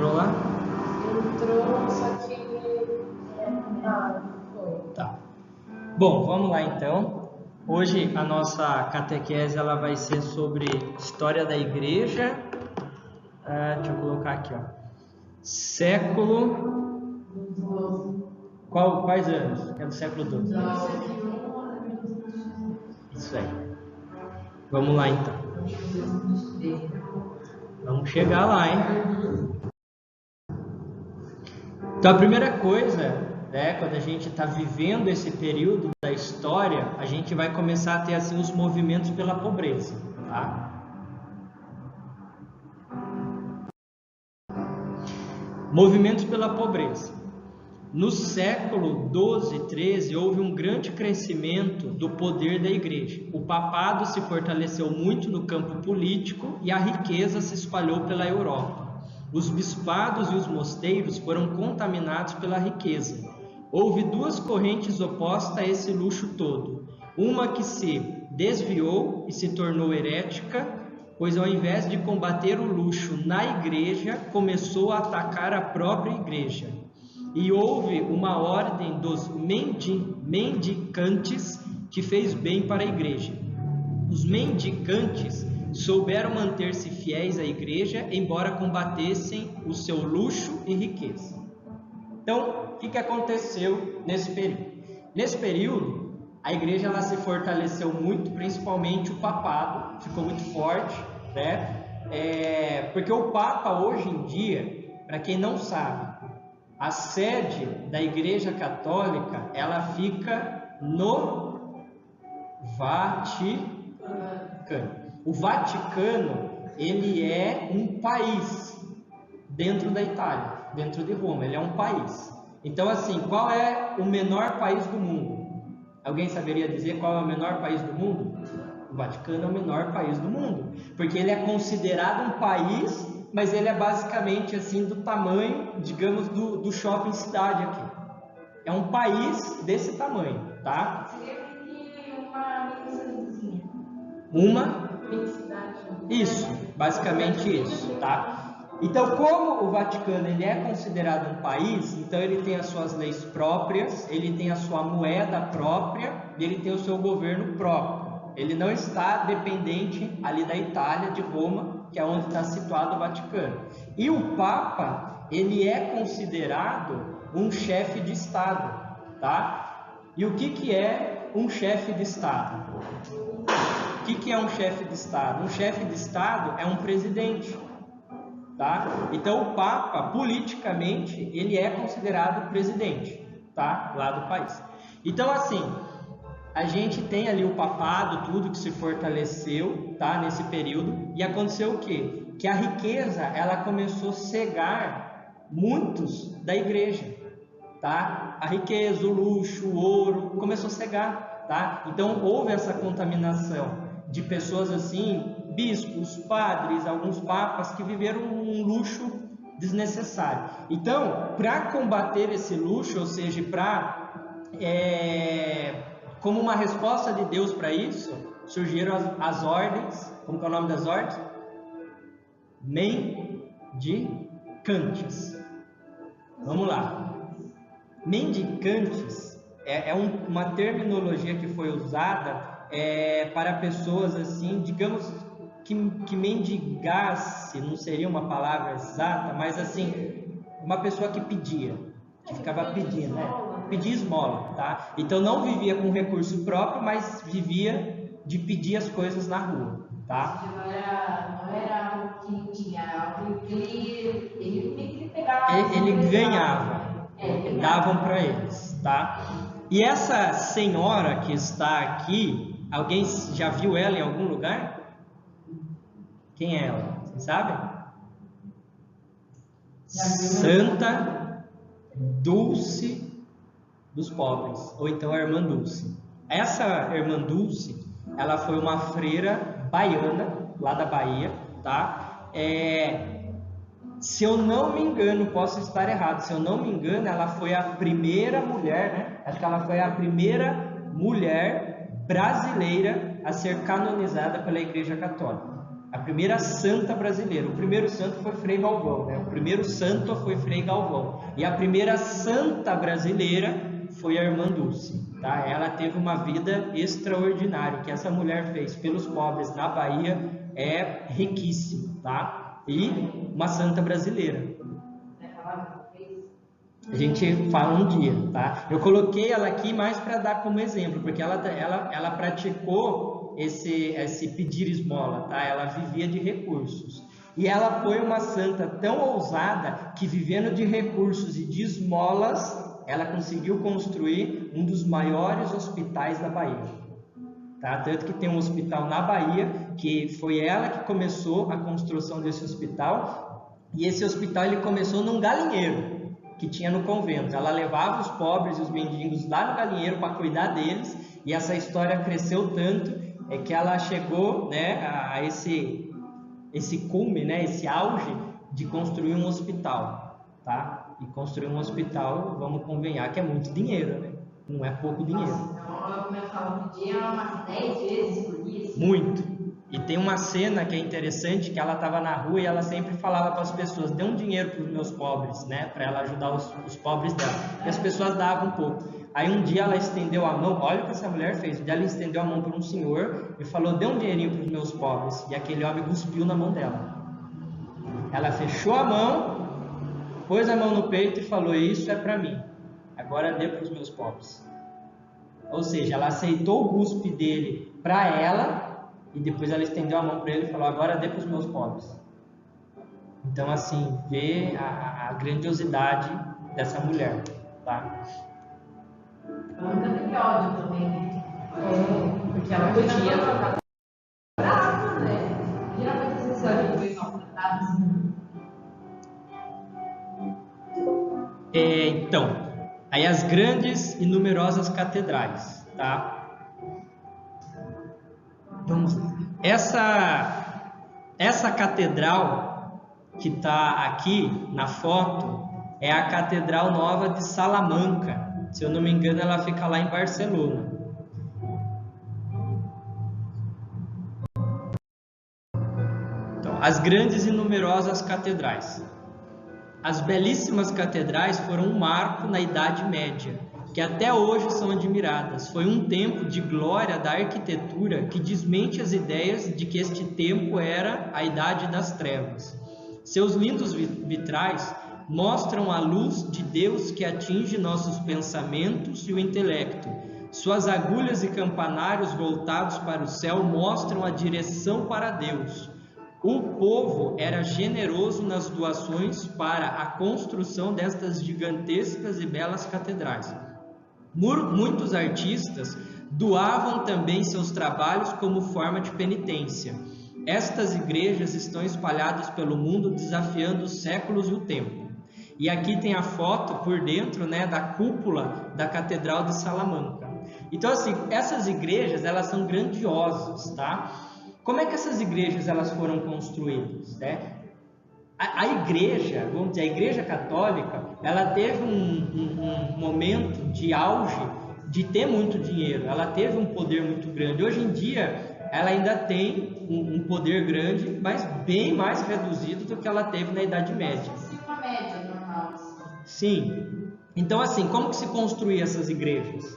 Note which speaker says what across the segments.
Speaker 1: entrou lá?
Speaker 2: Entrou, só que... foi.
Speaker 1: Tá. Bom, vamos lá então. Hoje a nossa catequese ela vai ser sobre história da igreja. Deixa eu colocar aqui, ó. Século... Quais anos? É do século XII. Isso aí. Vamos lá então. Vamos chegar lá, hein? Então a primeira coisa, né, quando a gente está vivendo esse período da história, a gente vai começar a ter assim os movimentos pela pobreza, tá? Movimentos pela pobreza. No século 12 e 13 houve um grande crescimento do poder da igreja. O papado se fortaleceu muito no campo político e a riqueza se espalhou pela Europa. Os bispados e os mosteiros foram contaminados pela riqueza. Houve duas correntes opostas a esse luxo todo. Uma que se desviou e se tornou herética, pois ao invés de combater o luxo na igreja, começou a atacar a própria igreja. E houve uma ordem dos mendicantes que fez bem para a igreja. Os mendicantes souberam manter-se fiéis à igreja, embora combatessem o seu luxo e riqueza. Então, o que aconteceu nesse período? Nesse período, a igreja ela se fortaleceu muito, principalmente o papado, ficou muito forte, né? Porque o Papa hoje em dia, para quem não sabe, a sede da Igreja Católica, ela fica no Vaticano. O Vaticano, ele é um país dentro da Itália, dentro de Roma, ele é um país. Então, assim, qual é o menor país do mundo? Alguém saberia dizer qual é o menor país do mundo? O Vaticano é o menor país do mundo, porque ele é considerado um país, mas ele é basicamente assim do tamanho, digamos, do shopping cidade aqui. É um país desse tamanho, tá?
Speaker 2: Seria que uma mini-cidadezinha.
Speaker 1: Uma?
Speaker 2: Mini-cidade.
Speaker 1: Isso, basicamente isso, tá? Então, como o Vaticano ele é considerado um país, então ele tem as suas leis próprias, ele tem a sua moeda própria, ele tem o seu governo próprio. Ele não está dependente ali da Itália, de Roma, que é onde está situado o Vaticano. E o Papa, ele é considerado um chefe de Estado, tá? E o que é um chefe de Estado? O que é um chefe de Estado? Um chefe de Estado é um presidente, tá? Então o Papa, politicamente, ele é considerado presidente, tá? Lá do país. Então, assim, a gente tem ali o papado, tudo que se fortaleceu, tá? Nesse período. E aconteceu o quê? Que a riqueza, ela começou a cegar muitos da igreja, tá? A riqueza, o luxo, o ouro, começou a cegar, tá? Então houve essa contaminação de pessoas assim, bispos, padres, alguns papas que viveram um luxo desnecessário. Então, para combater esse luxo, ou seja, como uma resposta de Deus para isso, surgiram as ordens. Como que é o nome das ordens? Mendicantes. Vamos lá. Mendicantes é uma terminologia que foi usada para pessoas assim, digamos que mendigasse, não seria uma palavra exata, mas assim, uma pessoa que pedia, que ficava pedindo, né? Pedir esmola, tá? Então não vivia com recurso próprio, mas vivia de pedir as coisas na rua, tá?
Speaker 2: Não era algo que tinha, algo que ele pegava.
Speaker 1: Ele ganhava, davam para eles, tá? E essa senhora que está aqui, alguém já viu ela em algum lugar? Quem é ela? Vocês sabem? Santa Dulce dos pobres, ou então a irmã Dulce. Essa irmã Dulce, ela foi uma freira baiana, lá da Bahia, tá? Se eu não me engano, posso estar errado, se eu não me engano, ela foi a primeira mulher, né? Acho que ela foi a primeira mulher brasileira a ser canonizada pela Igreja Católica, A primeira santa brasileira. O primeiro santo foi Frei Galvão, né? O primeiro santo foi Frei Galvão. E a primeira santa brasileira foi a irmã Dulce, tá? Ela teve uma vida extraordinária. O que essa mulher fez pelos pobres na Bahia é riquíssimo, tá? E uma santa brasileira. A gente fala um dia, tá? Eu coloquei ela aqui mais para dar como exemplo, porque ela praticou esse pedir esmola, tá? Ela vivia de recursos. E ela foi uma santa tão ousada que, vivendo de recursos e de esmolas, ela conseguiu construir um dos maiores hospitais da Bahia. Tá? Tanto que tem um hospital na Bahia, que foi ela que começou a construção desse hospital. E esse hospital ele começou num galinheiro que tinha no convento. Ela levava os pobres e os mendigos lá no galinheiro para cuidar deles. E essa história cresceu tanto que ela chegou, né, a esse cume, né, esse auge de construir um hospital, tá? E construir um hospital, vamos convenhar que é muito dinheiro, né? Não é pouco dinheiro.
Speaker 2: Nossa, então ela começava a pedir umas 10 vezes por dia. Assim.
Speaker 1: Muito. E tem uma cena que é interessante, que ela estava na rua e ela sempre falava para as pessoas: dê um dinheiro para os meus pobres, né? Para ela ajudar os pobres dela. E as pessoas davam um pouco. Aí um dia ela estendeu a mão, olha o que essa mulher fez. Um dia ela estendeu a mão para um senhor e falou: dê um dinheirinho para os meus pobres. E aquele homem cuspiu na mão dela. Ela fechou a mão, pôs a mão no peito e falou: isso é para mim, agora dê para os meus pobres. Ou seja, ela aceitou o cuspe dele para ela e depois ela estendeu a mão para ele e falou: agora dê para os meus pobres. Então, assim, vê a grandiosidade dessa mulher, tá?
Speaker 2: Ela nunca teve ódio também, né? Porque ela podia ficar brava, né? Geralmente esses olhos foi maltratados.
Speaker 1: Então, aí as grandes e numerosas catedrais, tá? Vamos lá. Essa catedral que está aqui na foto é a Catedral Nova de Salamanca. Se eu não me engano, ela fica lá em Barcelona. Então, as grandes e numerosas catedrais. As belíssimas catedrais foram um marco na Idade Média, que até hoje são admiradas. Foi um tempo de glória da arquitetura que desmente as ideias de que este tempo era a Idade das Trevas. Seus lindos vitrais mostram a luz de Deus que atinge nossos pensamentos e o intelecto. Suas agulhas e campanários voltados para o céu mostram a direção para Deus. O povo era generoso nas doações para a construção destas gigantescas e belas catedrais. Muitos artistas doavam também seus trabalhos como forma de penitência. Estas igrejas estão espalhadas pelo mundo, desafiando os séculos e o tempo. E aqui tem a foto por dentro, né, da cúpula da Catedral de Salamanca. Então, assim, essas igrejas, elas são grandiosas, tá? Como é que essas igrejas elas foram construídas, né? A igreja, vamos dizer, a igreja católica, ela teve um momento de auge de ter muito dinheiro, ela teve um poder muito grande. Hoje em dia, ela ainda tem um poder grande, mas bem mais reduzido do que ela teve na Idade Média.
Speaker 2: Uma média normal.
Speaker 1: Sim. Então, assim, como que se construíam essas igrejas?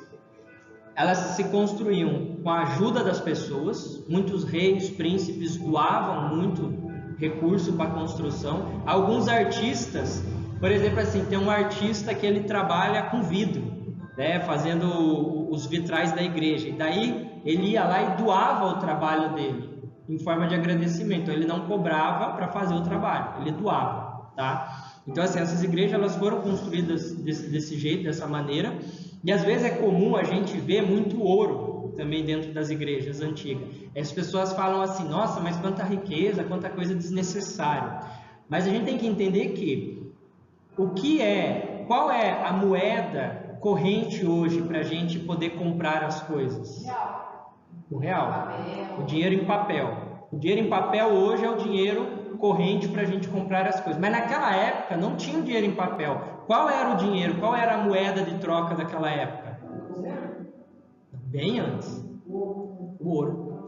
Speaker 1: Elas se construíam com a ajuda das pessoas. Muitos reis, príncipes doavam muito recurso para a construção. Alguns artistas, por exemplo, assim, tem um artista que ele trabalha com vidro, né, fazendo os vitrais da igreja. E daí ele ia lá e doava o trabalho dele em forma de agradecimento. Ele não cobrava para fazer o trabalho, ele doava, tá? Então, assim, essas igrejas elas foram construídas desse jeito, dessa maneira. E às vezes é comum a gente ver muito ouro também dentro das igrejas antigas. As pessoas falam assim: nossa, mas quanta riqueza, quanta coisa desnecessária. Mas a gente tem que entender que qual é a moeda corrente hoje para a gente poder comprar as coisas? O real. O dinheiro em papel. O dinheiro em papel hoje é o dinheiro corrente para a gente comprar as coisas. Mas naquela época não tinha o dinheiro em papel. Qual era o dinheiro? Qual era a moeda de troca daquela época? Bem antes. O ouro.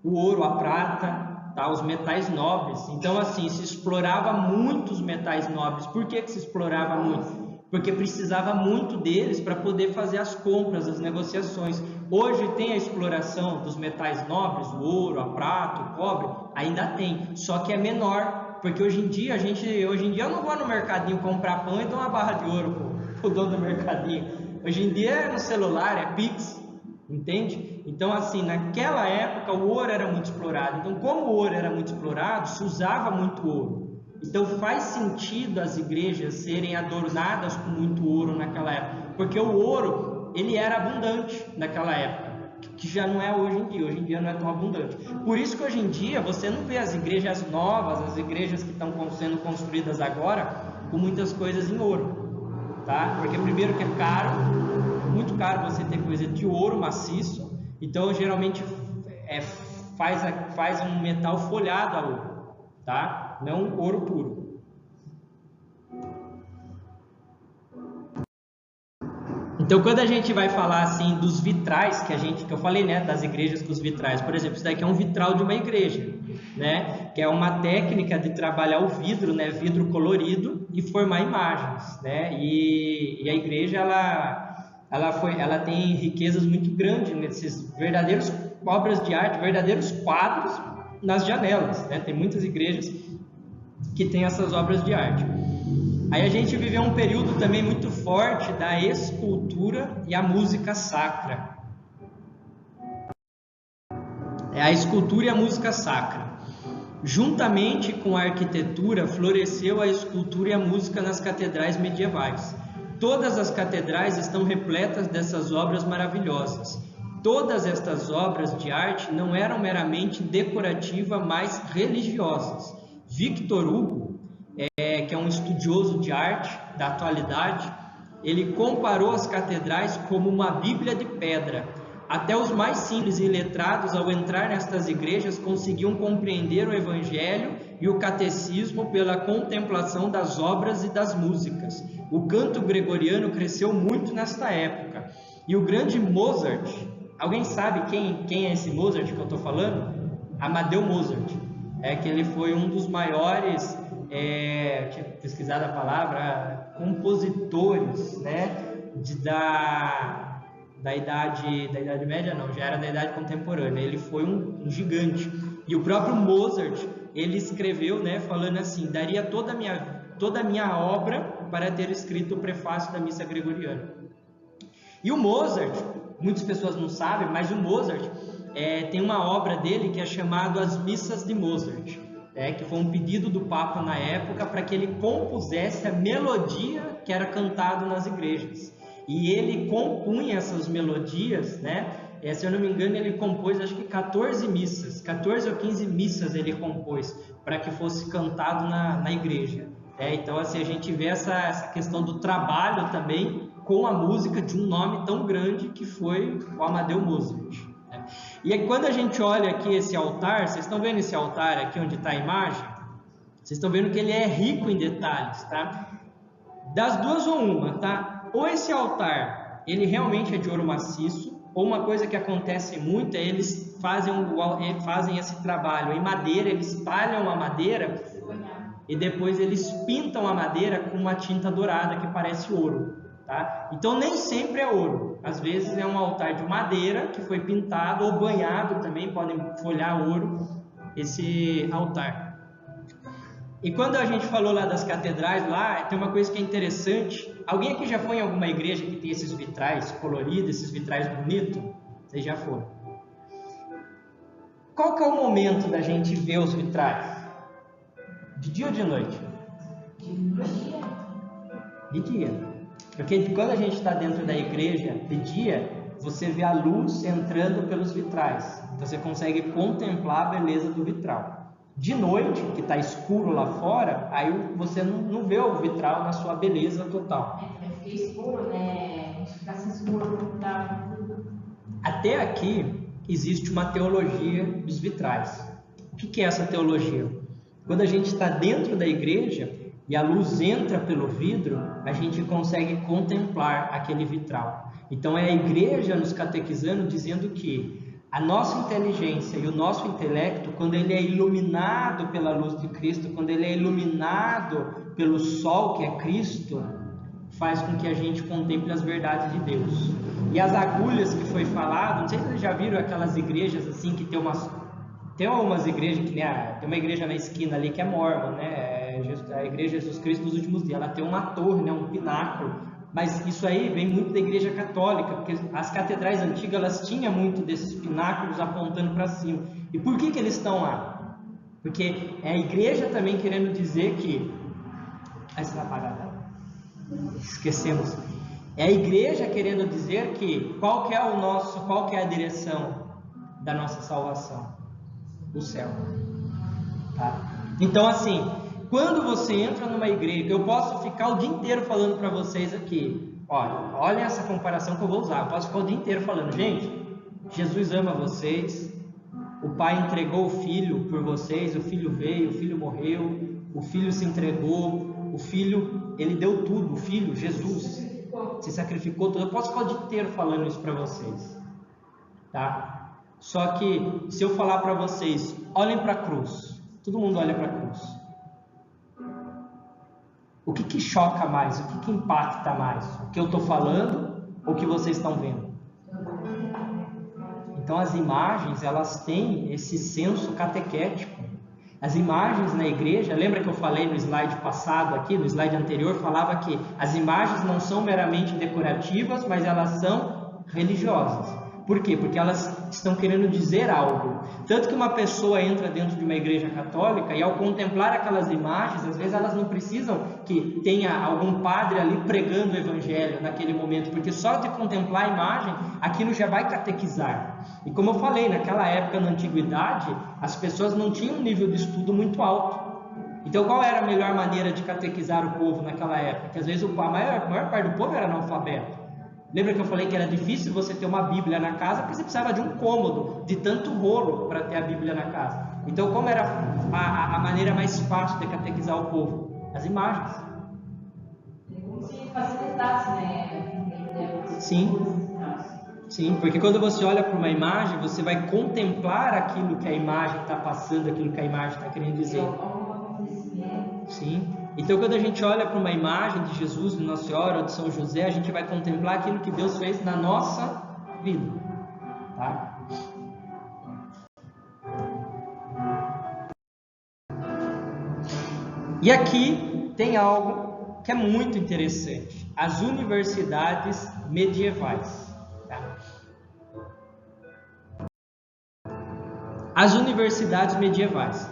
Speaker 1: O ouro, a prata, tá? Os metais nobres. Então, assim, se explorava muito os metais nobres. Por que se explorava muito? Porque precisava muito deles para poder fazer as compras, as negociações. Hoje tem a exploração dos metais nobres, o ouro, a prata, o cobre, ainda tem, só que é menor, porque hoje em dia eu não vou no mercadinho comprar pão e dou uma barra de ouro pro dono do mercadinho. Hoje em dia é no celular, é Pix, entende? Então, assim, naquela época o ouro era muito explorado. Então, como o ouro era muito explorado, se usava muito ouro. Então faz sentido as igrejas serem adornadas com muito ouro naquela época, porque o ouro ele era abundante naquela época, que já não é hoje em dia não é tão abundante. Por isso que hoje em dia você não vê as igrejas novas, as igrejas que estão sendo construídas agora, com muitas coisas em ouro, tá? Porque primeiro que é caro, muito caro você ter coisa de ouro maciço, então geralmente faz um metal folhado a ouro, tá? Não ouro puro. Então, quando a gente vai falar assim dos vitrais que eu falei, né, das igrejas com os vitrais, por exemplo, isso daqui é um vitral de uma igreja, né, que é uma técnica de trabalhar o vidro, né, vidro colorido e formar imagens, né, e a igreja ela tem riquezas muito grandes nesses verdadeiros obras de arte, verdadeiros quadros nas janelas, né, tem muitas igrejas que tem essas obras de arte. Aí a gente viveu um período também muito forte da escultura e a música sacra. A escultura e a música sacra. Juntamente com a arquitetura, floresceu a escultura e a música nas catedrais medievais. Todas as catedrais estão repletas dessas obras maravilhosas. Todas estas obras de arte não eram meramente decorativas, mas religiosas. Victor Hugo, que é um estudioso de arte da atualidade, ele comparou as catedrais como uma bíblia de pedra. Até os mais simples e letrados, ao entrar nestas igrejas, conseguiam compreender o evangelho e o catecismo pela contemplação das obras e das músicas. O canto gregoriano cresceu muito nesta época. E o grande Mozart, alguém sabe quem é esse Mozart que eu estou falando? Amadeus Mozart. Que ele foi um dos maiores, tinha pesquisado a palavra, compositores, né, da idade média, não, já era da idade contemporânea. Ele foi um gigante. E o próprio Mozart, ele escreveu, né, falando assim: daria toda a minha obra para ter escrito o prefácio da missa gregoriana. E o Mozart, muitas pessoas não sabem, mas o Mozart tem uma obra dele que é chamada As Missas de Mozart, que foi um pedido do Papa na época para que ele compusesse a melodia que era cantada nas igrejas. E ele compunha essas melodias, né? Se eu não me engano, ele compôs acho que 14 ou 15 missas ele compôs para que fosse cantado na igreja. Então, assim, a gente vê essa questão do trabalho também com a música de um nome tão grande que foi o Amadeus Mozart. E aí, quando a gente olha aqui esse altar, vocês estão vendo esse altar aqui onde está a imagem? Vocês estão vendo que ele é rico em detalhes, tá? Das duas ou uma, tá? Ou esse altar, ele realmente é de ouro maciço, ou uma coisa que acontece muito é eles fazem esse trabalho em madeira, eles talham a madeira e depois eles pintam a madeira com uma tinta dourada que parece ouro. Tá? Então nem sempre é ouro, às vezes é um altar de madeira que foi pintado ou banhado, também podem folhar ouro esse altar. E quando a gente falou lá das catedrais, lá tem uma coisa que é interessante. Alguém aqui já foi em alguma igreja que tem esses vitrais coloridos, esses vitrais bonitos? Vocês já foram. Qual que é o momento da gente ver os vitrais? De dia ou de noite? De dia. Porque quando a gente está dentro da igreja de dia, você vê a luz entrando pelos vitrais. Então você consegue contemplar a beleza do vitral. De noite, que está escuro lá fora, aí você não vê o vitral na sua beleza total.
Speaker 2: Fica escuro, né? Fica assim escuro.
Speaker 1: Até aqui existe uma teologia dos vitrais. O que é essa teologia? Quando a gente está dentro da igreja e a luz entra pelo vidro, a gente consegue contemplar aquele vitral. Então é a igreja nos catequizando dizendo que A nossa inteligência e o nosso intelecto, quando ele é iluminado pela luz de Cristo, quando ele é iluminado pelo sol que é Cristo, faz com que a gente contemple as verdades de Deus. E as agulhas que foi falado, não sei se vocês já viram aquelas igrejas assim, que tem umas igrejas, que tem uma igreja na esquina ali que é mórmon, né? A igreja Jesus Cristo dos últimos dias, ela tem uma torre, né? Um pináculo, mas isso aí vem muito da igreja católica, porque as catedrais antigas, elas tinham muito desses pináculos apontando para cima. E por que eles estão lá? Porque é a igreja também querendo dizer que... Aí você vai apagar, né? Esquecemos. É a igreja querendo dizer que qual que é a direção da nossa salvação? O céu. Tá? Então, assim, quando você entra numa igreja, eu posso ficar o dia inteiro falando para vocês aqui, olha essa comparação que eu vou usar. Eu posso ficar o dia inteiro falando, gente, Jesus ama vocês, o Pai entregou o Filho por vocês, o Filho veio, o Filho morreu, o Filho se entregou, o Filho, ele deu tudo, o Filho, Jesus, se sacrificou tudo. Eu posso ficar o dia inteiro falando isso para vocês, tá? Só que se eu falar para vocês, olhem para a cruz, todo mundo olha para a cruz. O que choca mais? O que impacta mais? O que eu estou falando ou o que vocês estão vendo? Então as imagens, elas têm esse senso catequético. As imagens na igreja, lembra que eu falei no slide passado aqui, no slide anterior, falava que as imagens não são meramente decorativas, mas elas são religiosas. Por quê? Porque elas estão querendo dizer algo. Tanto que uma pessoa entra dentro de uma igreja católica e ao contemplar aquelas imagens, às vezes elas não precisam que tenha algum padre ali pregando o evangelho naquele momento, porque só de contemplar a imagem, aquilo já vai catequizar. E como eu falei, naquela época, na antiguidade, as pessoas não tinham um nível de estudo muito alto. Então qual era a melhor maneira de catequizar o povo naquela época? Que às vezes a maior parte do povo era analfabeto. Lembra que eu falei que era difícil você ter uma Bíblia na casa, porque você precisava de um cômodo, de tanto rolo para ter a Bíblia na casa. Então como era a maneira mais fácil de catequizar o povo? As imagens.
Speaker 2: Como se facilitasse, né?
Speaker 1: Sim, porque quando você olha para uma imagem, você vai contemplar aquilo que a imagem está passando, aquilo que a imagem está querendo dizer. Sim. Então quando a gente olha para uma imagem de Jesus, de Nossa Senhora ou de São José, a gente vai contemplar aquilo que Deus fez na nossa vida, tá? E aqui tem algo que é muito interessante: as universidades medievais. Tá? As universidades medievais.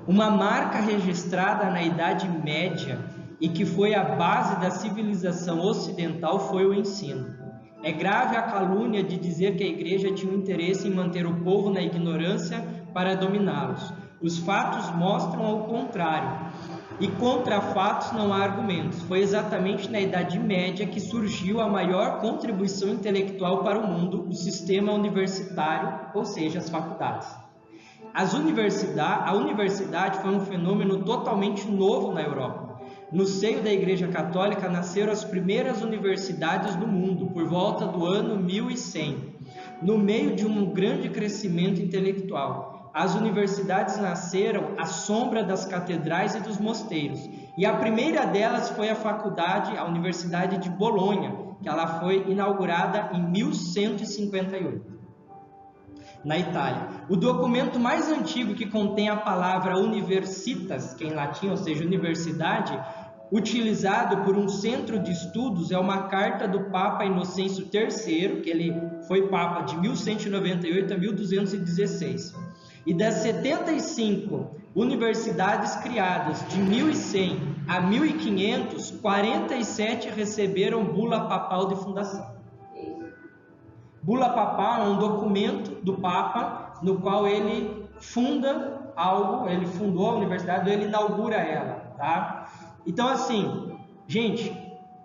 Speaker 1: Uma marca registrada na Idade Média e que foi a base da civilização ocidental foi o ensino. É grave a calúnia de dizer que a igreja tinha um interesse em manter o povo na ignorância para dominá-los. Os fatos mostram ao contrário. E contra fatos não há argumentos. Foi exatamente na Idade Média que surgiu a maior contribuição intelectual para o mundo, o sistema universitário, ou seja, as faculdades. A universidade foi um fenômeno totalmente novo na Europa. No seio da Igreja Católica nasceram as primeiras universidades do mundo, por volta do ano 1100, no meio de um grande crescimento intelectual. As universidades nasceram à sombra das catedrais e dos mosteiros, e a primeira delas foi a Universidade de Bolonha, que ela foi inaugurada em 1158. Na Itália. O documento mais antigo que contém a palavra universitas, que é em latim, ou seja, universidade, utilizado por um centro de estudos, é uma carta do Papa Inocêncio III, que ele foi Papa de 1198 a 1216. E das 75 universidades criadas de 1100 a 1500, 47 receberam bula papal de fundação. Bula papal é um documento do Papa no qual ele funda algo, ele fundou a universidade, ele inaugura ela, tá? Então assim, gente,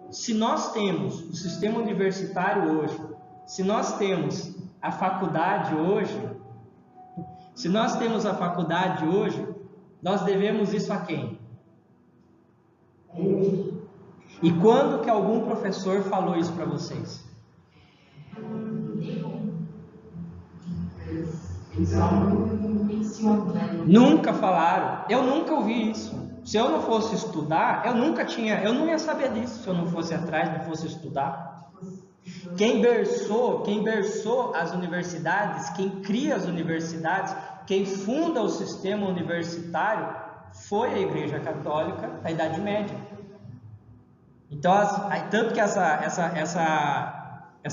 Speaker 1: se nós temos o sistema universitário hoje, se nós temos a faculdade hoje, nós devemos isso a quem? E quando que algum professor falou isso para vocês?
Speaker 2: Eles só não mencionam, né?
Speaker 1: Nunca falaram. Eu nunca ouvi isso. Se eu não fosse estudar, eu não ia saber disso se eu não fosse atrás, não fosse estudar. Quem berçou as universidades, quem cria as universidades, quem funda o sistema universitário foi a Igreja Católica da Idade Média. Então, tanto que essa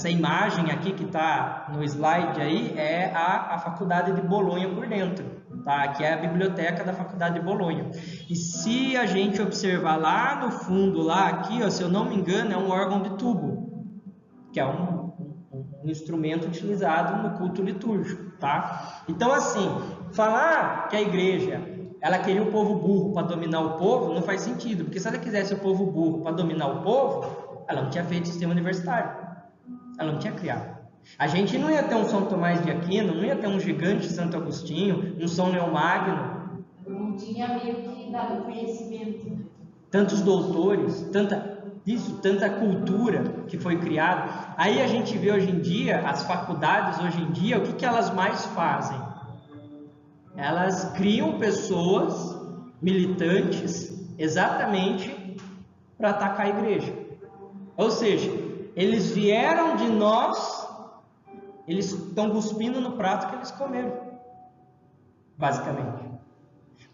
Speaker 1: imagem aqui que está no slide aí é a Faculdade de Bolonha por dentro, tá? Aqui é a biblioteca da Faculdade de Bolonha. E se a gente observar lá no fundo, lá aqui, ó, se eu não me engano, é um órgão de tubo, que é um instrumento utilizado no culto litúrgico, tá? Então, assim, falar que a igreja ela queria o povo burro para dominar o povo não faz sentido, porque se ela quisesse o povo burro para dominar o povo, ela não tinha feito sistema universitário, ela não tinha criado. A gente não ia ter um São Tomás de Aquino, não ia ter um gigante Santo Agostinho, um São Leomagno.
Speaker 2: Não tinha meio que dado conhecimento, né?
Speaker 1: Tantos doutores, tanta cultura que foi criada. Aí a gente vê hoje em dia, as faculdades hoje em dia, o que elas mais fazem? Elas criam pessoas militantes exatamente para atacar a igreja. Ou seja, eles vieram de nós, eles estão cuspindo no prato que eles comeram, basicamente.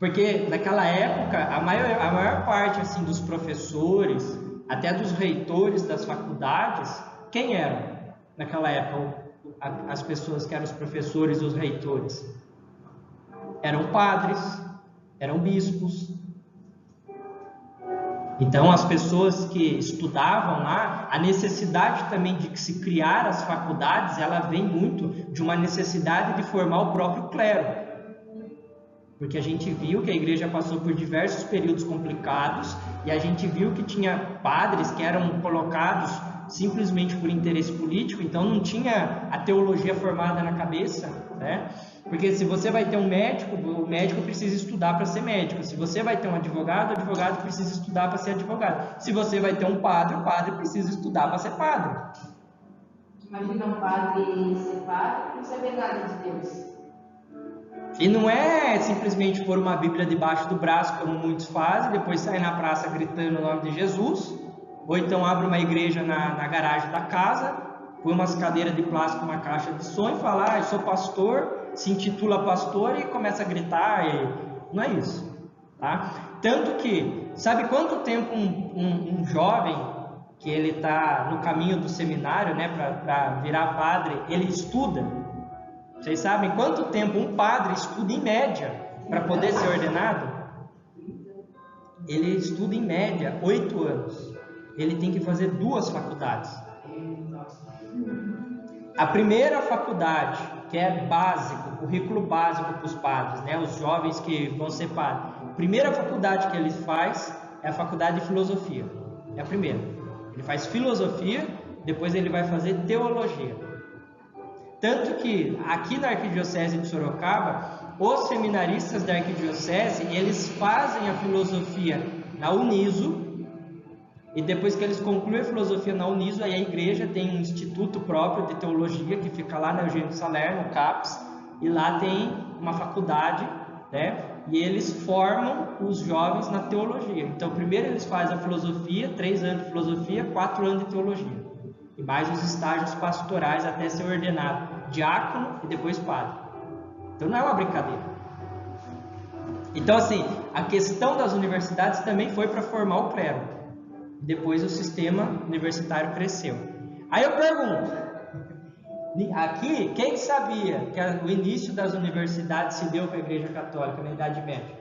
Speaker 1: Porque naquela época, a maior parte assim, dos professores, até dos reitores das faculdades, quem eram naquela época as pessoas que eram os professores e os reitores? Eram padres, eram bispos. Então as pessoas que estudavam lá, a necessidade também de se criar as faculdades, ela vem muito de uma necessidade de formar o próprio clero. Porque a gente viu que a igreja passou por diversos períodos complicados e a gente viu que tinha padres que eram colocados simplesmente por interesse político, então não tinha a teologia formada na cabeça, né? Porque se você vai ter um médico, o médico precisa estudar para ser médico. Se você vai ter um advogado, o advogado precisa estudar para ser advogado. Se você vai ter um padre, o padre precisa estudar para ser padre.
Speaker 2: Imagina um padre ser padre e não saber nada de Deus.
Speaker 1: E não é simplesmente pôr uma Bíblia debaixo do braço, como muitos fazem, depois sair na praça gritando o nome de Jesus, ou então abre uma igreja na garagem da casa, põe umas cadeiras de plástico, uma caixa de som e fala, eu sou pastor, se intitula pastor e começa a gritar. Não é isso, tá? Tanto que, sabe quanto tempo um jovem que ele está no caminho do seminário, né, para virar padre, ele estuda? Vocês sabem quanto tempo um padre estuda em média para poder ser ordenado? Ele estuda em média 8 anos. Ele tem que fazer 2 faculdades. A primeira faculdade, que é básico, currículo básico para os padres, né? Os jovens que vão ser padres. A primeira faculdade que ele faz é a faculdade de filosofia. É a primeira. Ele faz filosofia, depois ele vai fazer teologia. Tanto que aqui na Arquidiocese de Sorocaba, os seminaristas da Arquidiocese, eles fazem a filosofia na Uniso, e depois que eles concluem a filosofia na Uniso, aí a igreja tem um instituto próprio de teologia, que fica lá na Eugênio Saler, no CAPS, e lá tem uma faculdade, né? E eles formam os jovens na teologia. Então primeiro eles fazem a filosofia, 3 anos de filosofia, 4 anos de teologia. E mais os estágios pastorais até ser ordenado diácono e depois padre. Então não é uma brincadeira. Então assim, a questão das universidades também foi para formar o clero. Depois o sistema universitário cresceu. Aí eu pergunto, aqui, quem sabia que o início das universidades se deu com a Igreja Católica na Idade Média?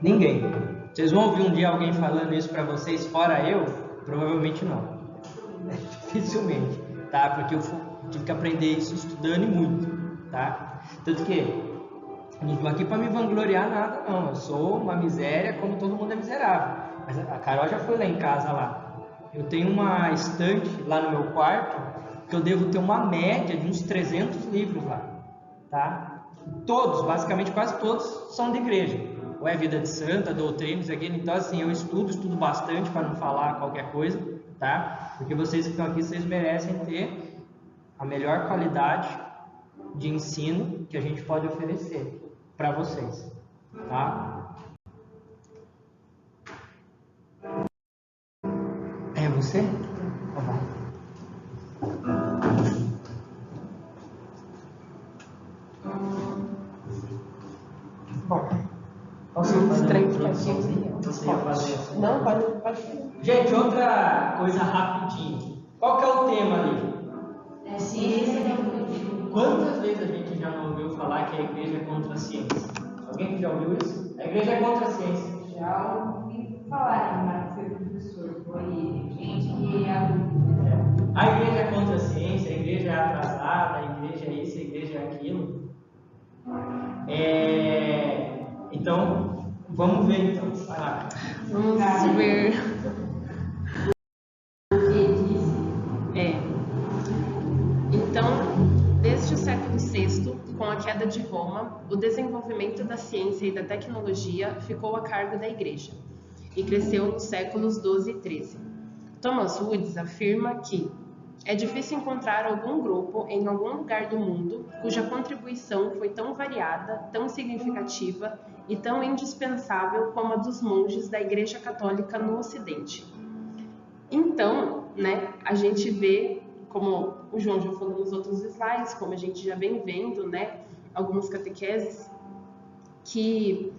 Speaker 1: Ninguém. Vocês vão ouvir um dia alguém falando isso para vocês, fora eu? Provavelmente não. Dificilmente, tá? Porque eu tive que aprender isso estudando e muito, tá? Tanto que não estou aqui para me vangloriar nada, não. Eu sou uma miséria como todo mundo é miserável. Mas a Carol já foi lá em casa lá. Eu tenho uma estante lá no meu quarto que eu devo ter uma média de uns 300 livros lá, tá? Todos, basicamente quase todos, são de igreja. Ou é vida de santa, doutrinas, aquilo. Então assim, eu estudo bastante para não falar qualquer coisa, tá? Porque vocês que estão aqui, vocês merecem ter a melhor qualidade de ensino que a gente pode oferecer para vocês, tá? É você? Tá bom. Bom, posso fazer a introdução? Você ia fazer assim?
Speaker 2: Não, pode.
Speaker 1: Gente, outra coisa rapidinho. Qual que é o tema ali?
Speaker 2: É ciência e tecnologia.
Speaker 1: Quantas vezes a gente já não ouviu falar que a igreja é contra a ciência? Alguém já ouviu isso? A igreja é contra a ciência.
Speaker 2: Já ouvi falar, mas foi professor, foi gente que é adulto.
Speaker 1: A igreja é contra a ciência, a igreja é atrasada, a igreja é isso, a igreja é aquilo. Então, vamos ver então. Vai lá.
Speaker 3: Vamos ver. Então, desde o século VI, com a queda de Roma, o desenvolvimento da ciência e da tecnologia ficou a cargo da Igreja e cresceu nos séculos XII e XIII. Thomas Woods afirma que é difícil encontrar algum grupo em algum lugar do mundo cuja contribuição foi tão variada, tão significativa e tão indispensável como a dos monges da Igreja Católica no Ocidente. Então, a gente vê, como o João já falou nos outros slides, como a gente já vem vendo, algumas catequeses, que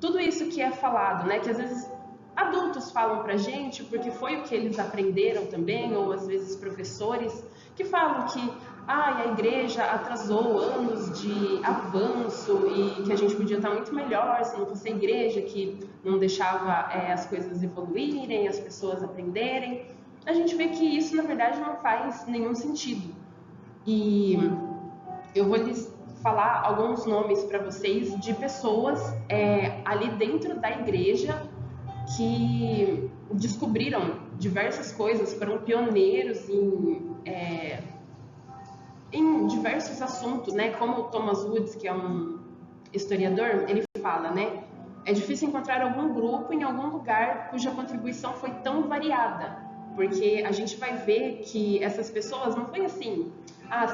Speaker 3: tudo isso que é falado, que às vezes adultos falam pra gente, porque foi o que eles aprenderam também, ou às vezes professores, que falam que a igreja atrasou anos de avanço e que a gente podia estar muito melhor se não fosse a igreja, que não deixava as coisas evoluírem, as pessoas aprenderem. A gente vê que isso, na verdade, não faz nenhum sentido. E eu vou lhes falar alguns nomes para vocês de pessoas ali dentro da igreja que descobriram diversas coisas, foram pioneiros em diversos assuntos, como o Thomas Woods, que é um historiador, ele fala, é difícil encontrar algum grupo em algum lugar cuja contribuição foi tão variada, porque a gente vai ver que essas pessoas não foi assim,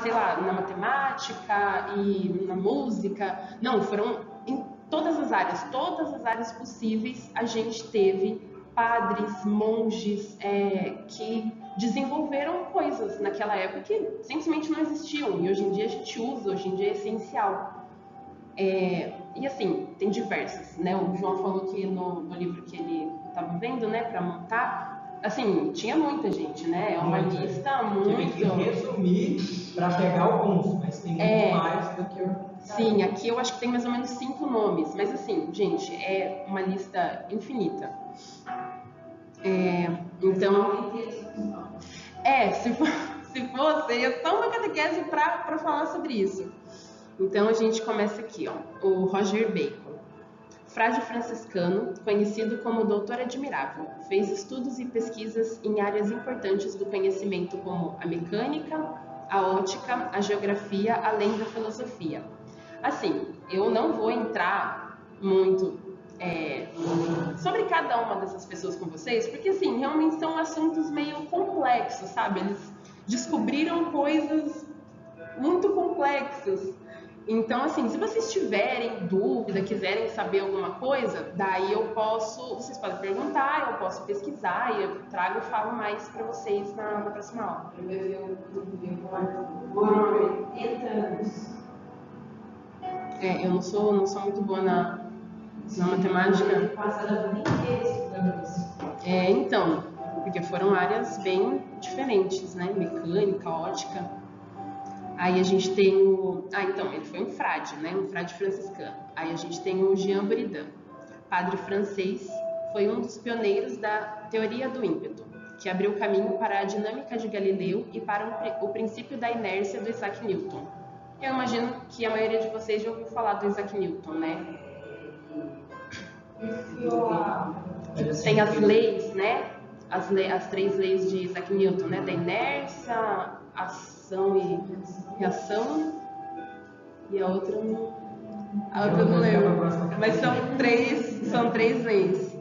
Speaker 3: sei lá, na matemática e na música, não, foram em todas as áreas possíveis. A gente teve padres, monges que desenvolveram coisas naquela época que simplesmente não existiam e hoje em dia a gente usa, hoje em dia é essencial. E assim, tem diversas, O João falou que no livro que ele estava vendo, para montar, assim, tinha muita gente, É uma lista muito...
Speaker 1: Tive que resumir para pegar alguns, mas tem muito mais do que eu...
Speaker 3: Sim, aqui eu acho que tem mais ou menos 5 nomes, mas assim, gente, é uma lista infinita. Então, se fosse, seria só uma catequese para falar sobre isso. Então a gente começa aqui, o Roger Bacon, frade franciscano, conhecido como Doutor Admirável, fez estudos e pesquisas em áreas importantes do conhecimento como a mecânica, a ótica, a geografia, além da filosofia. Assim, eu não vou entrar muito sobre cada uma dessas pessoas com vocês, porque assim, realmente são assuntos meio complexos, sabe? Eles descobriram coisas muito complexas. Então, assim, se vocês tiverem dúvida, quiserem saber alguma coisa, daí vocês podem perguntar, eu posso pesquisar e eu trago e falo mais para vocês na próxima aula.
Speaker 2: Por 80 anos.
Speaker 3: Eu não sou muito boa na matemática.
Speaker 2: Passada a vida inteira estudando isso.
Speaker 3: Então, porque foram áreas bem diferentes, Mecânica, ótica. Aí a gente tem então, ele foi um frade, um frade franciscano. Aí a gente tem o Jean Buridan, padre francês, foi um dos pioneiros da teoria do ímpeto, que abriu caminho para a dinâmica de Galileu e para o princípio da inércia do Isaac Newton. Eu imagino que a maioria de vocês já ouviu falar do Isaac Newton, Tem as leis, as 3 leis de Isaac Newton, da inércia, ação e reação, e a outra eu não lembro, mas são três leis,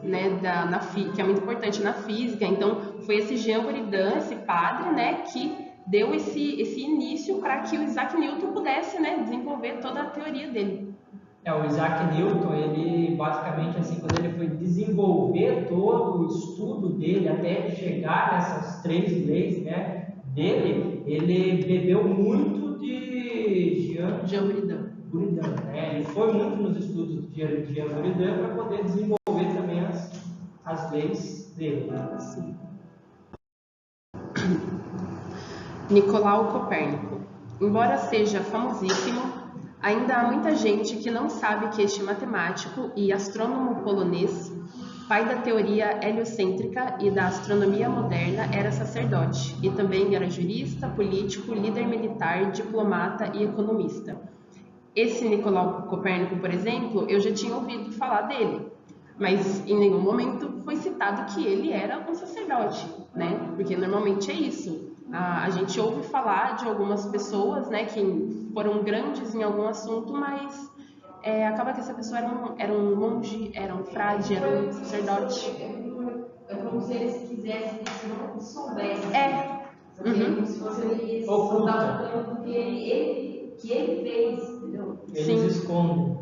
Speaker 3: que é muito importante na física. Então foi esse Jean Buridan, esse padre, que deu esse início para que o Isaac Newton pudesse, né, desenvolver toda a teoria dele.
Speaker 1: O Isaac Newton, ele basicamente, assim, quando ele foi desenvolver todo o estudo dele até chegar nessas 3 leis, né, dele, ele bebeu muito de Jean Buridan, né? Ele foi muito nos estudos de Jean Buridan para poder desenvolver também as leis dele.
Speaker 3: Sim. Nicolau Copérnico. Embora seja famosíssimo, ainda há muita gente que não sabe que este matemático e astrônomo polonês, pai da teoria heliocêntrica e da astronomia moderna, era sacerdote e também era jurista, político, líder militar, diplomata e economista. Esse Nicolau Copérnico, por exemplo, eu já tinha ouvido falar dele, mas em nenhum momento foi citado que ele era um sacerdote, né? Porque normalmente é isso. A gente ouve falar de algumas pessoas, né, que foram grandes em algum assunto, mas acaba que essa pessoa era um monge, era um frade, era um sacerdote.
Speaker 2: É como se eles quisessem que não soubessem.
Speaker 3: Uhum.
Speaker 2: Se fosse eles soltavam o que ele fez, entendeu?
Speaker 1: Eles escondem.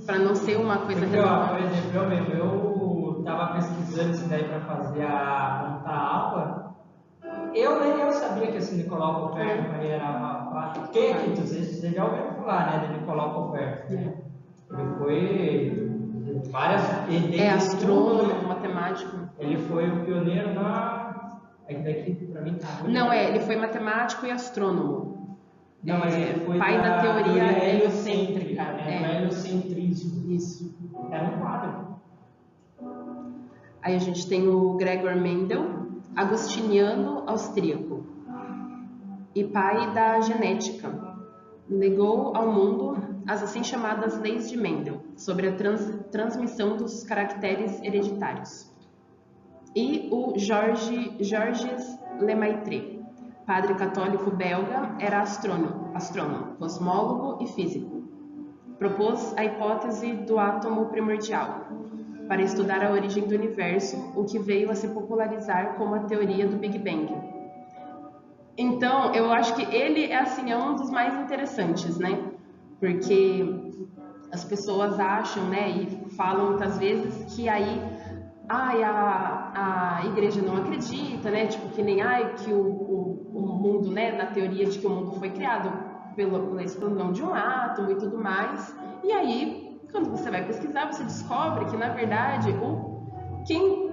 Speaker 3: Para não ser uma coisa
Speaker 1: porque,
Speaker 3: relevante.
Speaker 1: Por exemplo, eu estava pesquisando isso daí para fazer montar a aula. Eu sabia que esse Nicolau Copérnico era vocês já ouviram falar, né, de Nicolau Copérnico, né? Ele foi várias...
Speaker 3: astrônomo, matemático.
Speaker 1: Ele foi o pioneiro daqui para mim tá.
Speaker 3: Não, ele foi matemático e astrônomo.
Speaker 1: Não, mas ele foi
Speaker 3: pai da teoria heliocêntrica,
Speaker 1: né? Do heliocentrismo.
Speaker 3: Isso.
Speaker 1: Era um quadro.
Speaker 3: Aí a gente tem o Gregor Mendel, agostiniano austríaco e pai da genética. Legou ao mundo as assim chamadas leis de Mendel, sobre a transmissão dos caracteres hereditários. E o Georges Lemaitre, padre católico belga, era astrônomo, cosmólogo e físico. Propôs a hipótese do átomo primordial para estudar a origem do universo, o que veio a se popularizar como a teoria do Big Bang. Então, eu acho que ele é um dos mais interessantes, né? Porque as pessoas acham, né, e falam muitas vezes que aí a igreja não acredita, né? Tipo, que nem que o mundo, né, na teoria de que o mundo foi criado pela explosão de um átomo e tudo mais. E aí, quando você vai pesquisar, você descobre que, na verdade, quem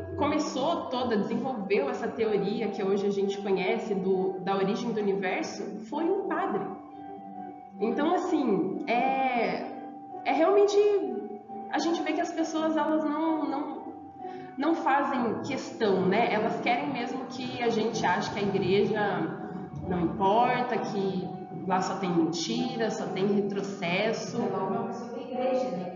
Speaker 3: desenvolveu essa teoria que hoje a gente conhece da origem do universo foi um padre. Então, assim, realmente a gente vê que as pessoas elas não fazem questão, né? Elas querem mesmo que a gente ache que a igreja não importa, que lá só tem mentira, só tem retrocesso.
Speaker 2: Igreja, né?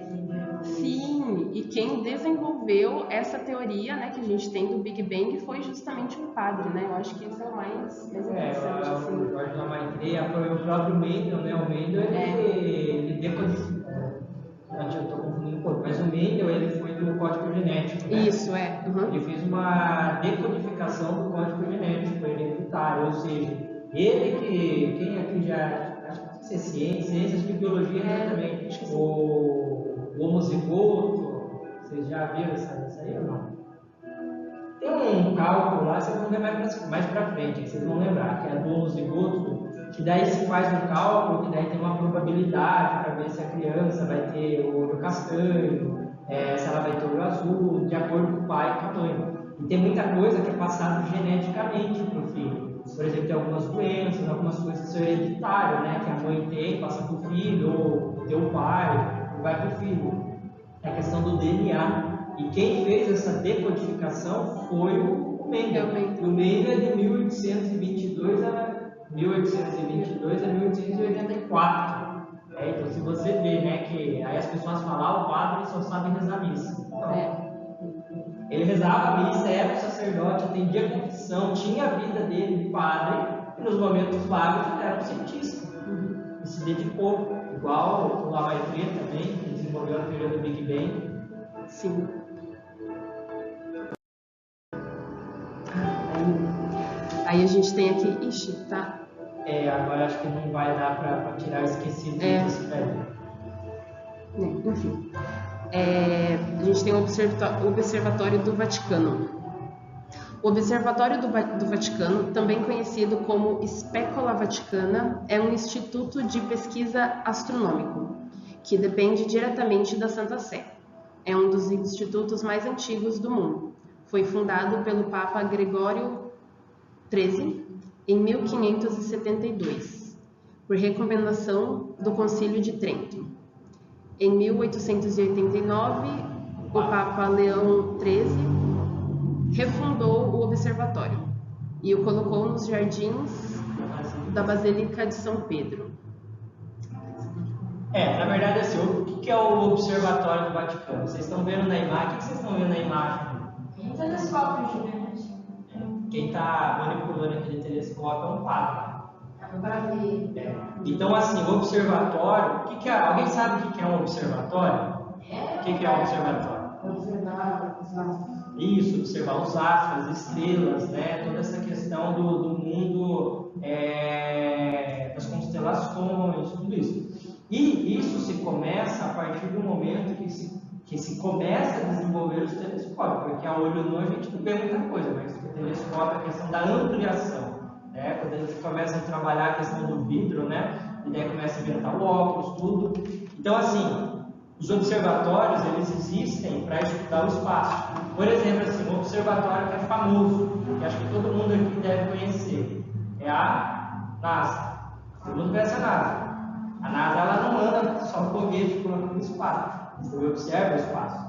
Speaker 3: Sim, e quem desenvolveu essa teoria, né, que a gente tem do Big Bang foi justamente um padre, né? Eu acho que isso é o mais interessante.
Speaker 1: O Georges Lemaitre foi o próprio Mendel, né? O Mendel, ele decodificou. Eu estou confundindo um pouco, mas o Mendel, ele foi do código genético, né?
Speaker 3: Isso, Uhum.
Speaker 1: Ele fez uma decodificação do código genético hereditário, ou seja, quem aqui já, acho que é ciências de biologia também, o homozigoto, vocês já viram isso aí ou não? Tem um cálculo lá, vocês vão ver mais pra frente, vocês vão lembrar, que é do homozigoto, que daí se faz um cálculo, que daí tem uma probabilidade para ver se a criança vai ter o olho castanho, se ela vai ter o olho azul, de acordo com o pai e com a mãe. E tem muita coisa que é passada geneticamente para o filho. Por exemplo, tem algumas doenças, algumas coisas que são hereditárias, né? Que a mãe tem, passa para o filho, ou tem o pai, e vai para o filho. É a questão do DNA. E quem fez essa decodificação foi o Mendel. O Mendel é de 1822 a 1884. Então, se você vê, né, que aí as pessoas falam, o padre só sabe rezar missa. Então, ele rezava a missa, era um sacerdote, atendia a confissão, tinha a vida dele de padre, e nos momentos vagos ele era um cientista. E se dedicou, igual o Lemaitre também, que desenvolveu a teoria do Big Bang.
Speaker 3: Aí Aí a gente tem aqui, ixi, tá?
Speaker 1: Agora acho que não vai dar para tirar esquecido desse prédio.
Speaker 3: Enfim. A gente tem o Observatório do Vaticano. O Observatório do Vaticano, também conhecido como Specola Vaticana, é um instituto de pesquisa astronômico, que depende diretamente da Santa Sé. É um dos institutos mais antigos do mundo. Foi fundado pelo Papa Gregório XIII em 1572, por recomendação do Concílio de Trento. Em 1889, o Papa Leão XIII refundou o observatório e o colocou nos jardins da Basílica de São Pedro.
Speaker 1: Na verdade, assim, o que é o Observatório do Vaticano? Vocês estão vendo na imagem? O que vocês estão vendo na imagem?
Speaker 2: Um telescópio gigante.
Speaker 1: Quem está manipulando aquele telescópio é um papa.
Speaker 2: Para ver.
Speaker 1: Então, assim, o observatório, alguém sabe o que é um observatório? O que é um observatório?
Speaker 2: Observar os astros.
Speaker 1: Isso, observar os astros, as estrelas, né? Toda essa questão do mundo, das constelações, tudo isso. E isso se começa a partir do momento que se começa a desenvolver os telescópios, porque a olho nu a gente não vê muita coisa, mas o telescópio é a questão da ampliação, né? Quando eles começam a trabalhar a questão do vidro, né? E daí começa a inventar o óculos, tudo. Então, assim, os observatórios, eles existem para estudar o espaço. Por exemplo, assim, um observatório que é famoso, que acho que todo mundo aqui deve conhecer, é a NASA. Todo mundo conhece a NASA. A NASA, ela não anda só foguete pulando no espaço, você observa o espaço.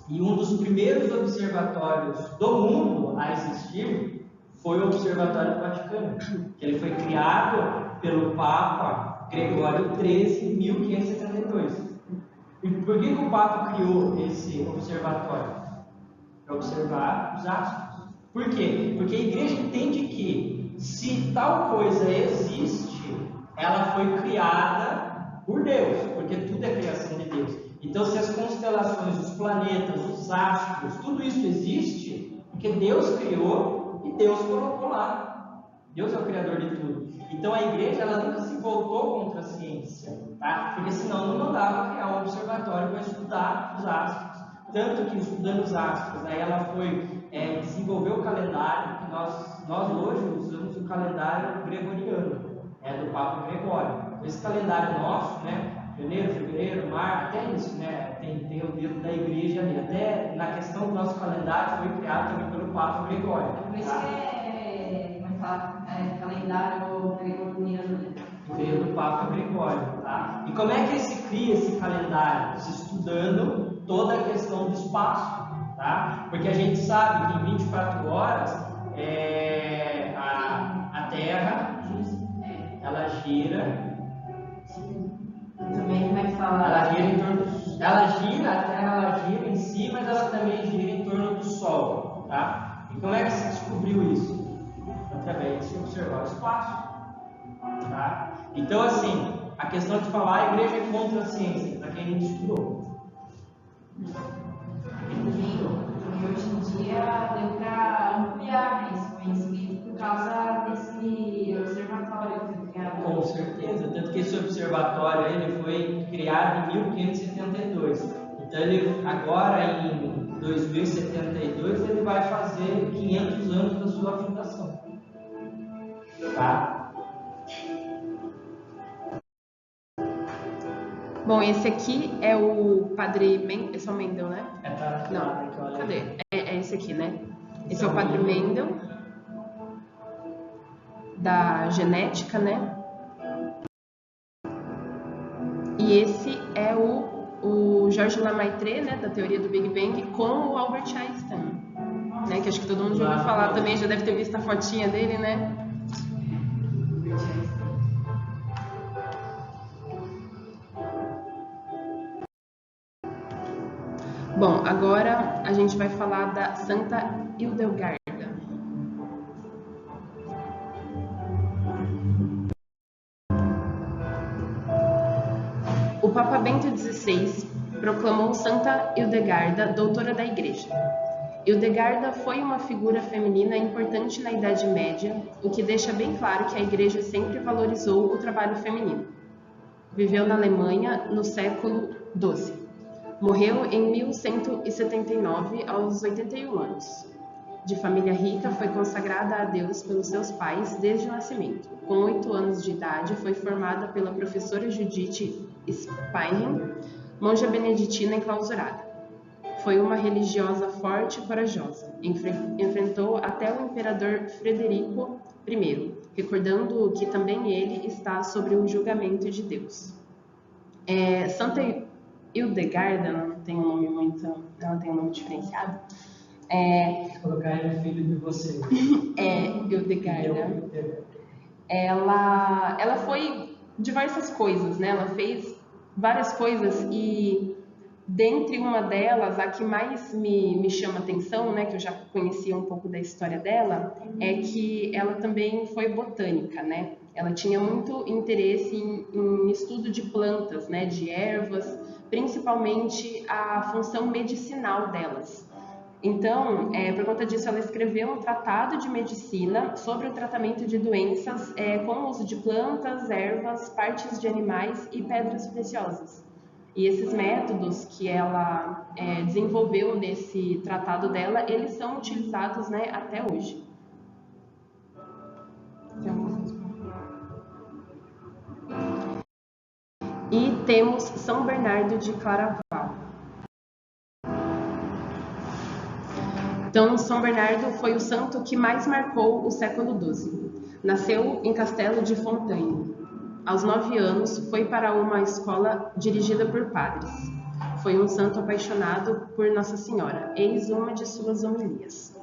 Speaker 1: E um dos primeiros observatórios do mundo a existir foi o Observatório do Vaticano, que ele foi criado pelo Papa Gregório XIII em 1572. E por que o Papa criou esse observatório? Para observar os astros. Por quê? Porque a igreja entende que se tal coisa existe, ela foi criada por Deus, porque tudo é criação de Deus. Então, se as constelações, os planetas, os astros, tudo isso existe, porque Deus criou e Deus colocou lá. Deus é o criador de tudo. Então, a igreja, ela nunca se voltou contra a ciência, tá? Porque senão não mandava criar um observatório para estudar os astros. Tanto que, estudando os astros, aí ela foi desenvolver o calendário, que nós hoje usamos o calendário gregoriano. Do Papa Gregório. Esse calendário nosso, né? Janeiro, fevereiro, março, até isso, né? Tem o dedo da igreja ali. Até na questão do nosso calendário foi criado também pelo Papa Gregório.
Speaker 2: Por isso que como fala, calendário gregoriano.
Speaker 1: Veio do Papa Gregório, tá? E como é que se cria esse calendário? Se estudando toda a questão do espaço, tá? Porque a gente sabe que em 24 horas a Terra ela gira.
Speaker 2: Também como é que fala?
Speaker 1: Ela gira em torno ela gira, a Terra ela gira em si, mas ela também gira em torno do Sol, tá? E como é que se descobriu isso? Através de se observar o espaço, tá? Então, assim, a questão de falar a igreja é contra a ciência, para quem não estudou.
Speaker 2: E hoje em dia deu para ampliar esse conhecimento por causa desse observatório que foi criado.
Speaker 1: Com certeza, tanto que esse observatório ele foi criado em 1572. Então, ele, agora em 2072, ele vai fazer 500 anos da sua fundação. Tá?
Speaker 3: Bom, esse aqui é o Padre Mendel, é só Mendel, né?
Speaker 1: Não,
Speaker 3: cadê? É esse aqui, né? Esse é o Padre Mendel, da genética, né? E esse é o Georges Lemaitre, né, da teoria do Big Bang, com o Albert Einstein, né? Que acho que todo mundo já ouviu falar também, já deve ter visto a fotinha dele, né? Bom, agora a gente vai falar da Santa Hildegarda. O Papa Bento XVI proclamou Santa Hildegarda doutora da Igreja. Hildegarda foi uma figura feminina importante na Idade Média, o que deixa bem claro que a Igreja sempre valorizou o trabalho feminino. Viveu na Alemanha no século XII. Morreu em 1179, aos 81 anos. De família rica, foi consagrada a Deus pelos seus pais desde o nascimento. Com 8 anos de idade, foi formada pela professora Judith Speyer, monja beneditina enclausurada. Foi uma religiosa forte e corajosa. Enfrentou até o imperador Frederico I, recordando que também ele está sobre o julgamento de Deus. Santa Hildegarda, ela tem um nome diferenciado.
Speaker 1: Colocar ele filho de você.
Speaker 3: Hildegarda. Ela foi diversas coisas, né? Ela fez várias coisas e dentre uma delas, a que mais me chama atenção, né, que eu já conhecia um pouco da história dela, é que ela também foi botânica, né? Ela tinha muito interesse em estudo de plantas, né, de ervas, principalmente a função medicinal delas. Então, por conta disso, ela escreveu um tratado de medicina sobre o tratamento de doenças com o uso de plantas, ervas, partes de animais e pedras preciosas. E esses métodos que ela desenvolveu nesse tratado dela, eles são utilizados, né, até hoje. E temos São Bernardo de Claraval. Então, São Bernardo foi o santo que mais marcou o século XII. Nasceu em Castelo de Fontaine. Aos 9 anos, foi para uma escola dirigida por padres. Foi um santo apaixonado por Nossa Senhora, eis uma de suas homilias.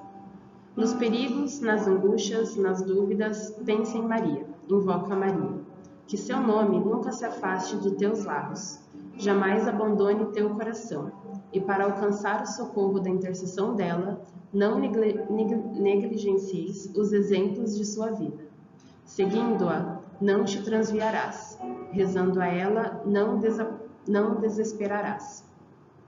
Speaker 3: Nos perigos, nas angústias, nas dúvidas, pensa em Maria, invoca Maria. Que seu nome nunca se afaste de teus lábios, jamais abandone teu coração. E para alcançar o socorro da intercessão dela, não negligencieis os exemplos de sua vida. Seguindo-a, não te transviarás. Rezando a ela, não desesperarás.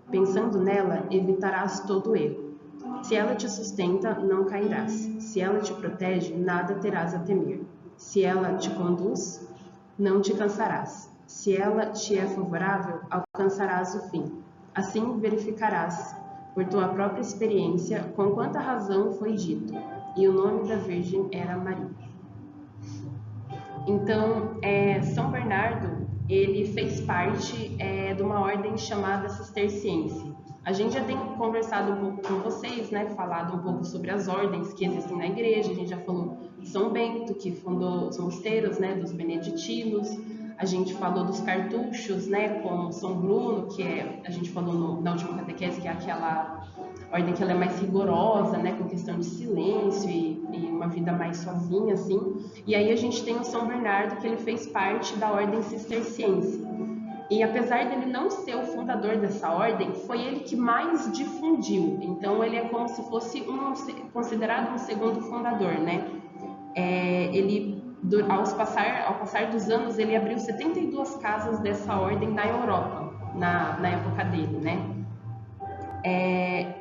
Speaker 3: Pensando nela, evitarás todo erro. Se ela te sustenta, não cairás. Se ela te protege, nada terás a temer. Se ela te conduz, não te cansarás. Se ela te é favorável, alcançarás o fim. Assim verificarás, por tua própria experiência, com quanta razão foi dito. E o nome da Virgem era Maria. Então, São Bernardo, ele fez parte de uma ordem chamada Cisterciense. A gente já tem conversado um pouco com vocês, né, falado um pouco sobre as ordens que existem na igreja. A gente já falou de São Bento, que fundou os mosteiros, né, dos beneditinos. A gente falou dos cartuchos, né, com São Bruno, que a gente falou na última catequese, que é aquela ordem que ela é mais rigorosa, né, com questão de silêncio e uma vida mais sozinha, assim. E aí a gente tem o São Bernardo, que ele fez parte da ordem cisterciense. E apesar dele não ser o fundador dessa ordem, foi ele que mais difundiu. Então ele é como se fosse considerado um segundo fundador, né? Ao passar dos anos, ele abriu 72 casas dessa ordem na Europa, na época dele, né?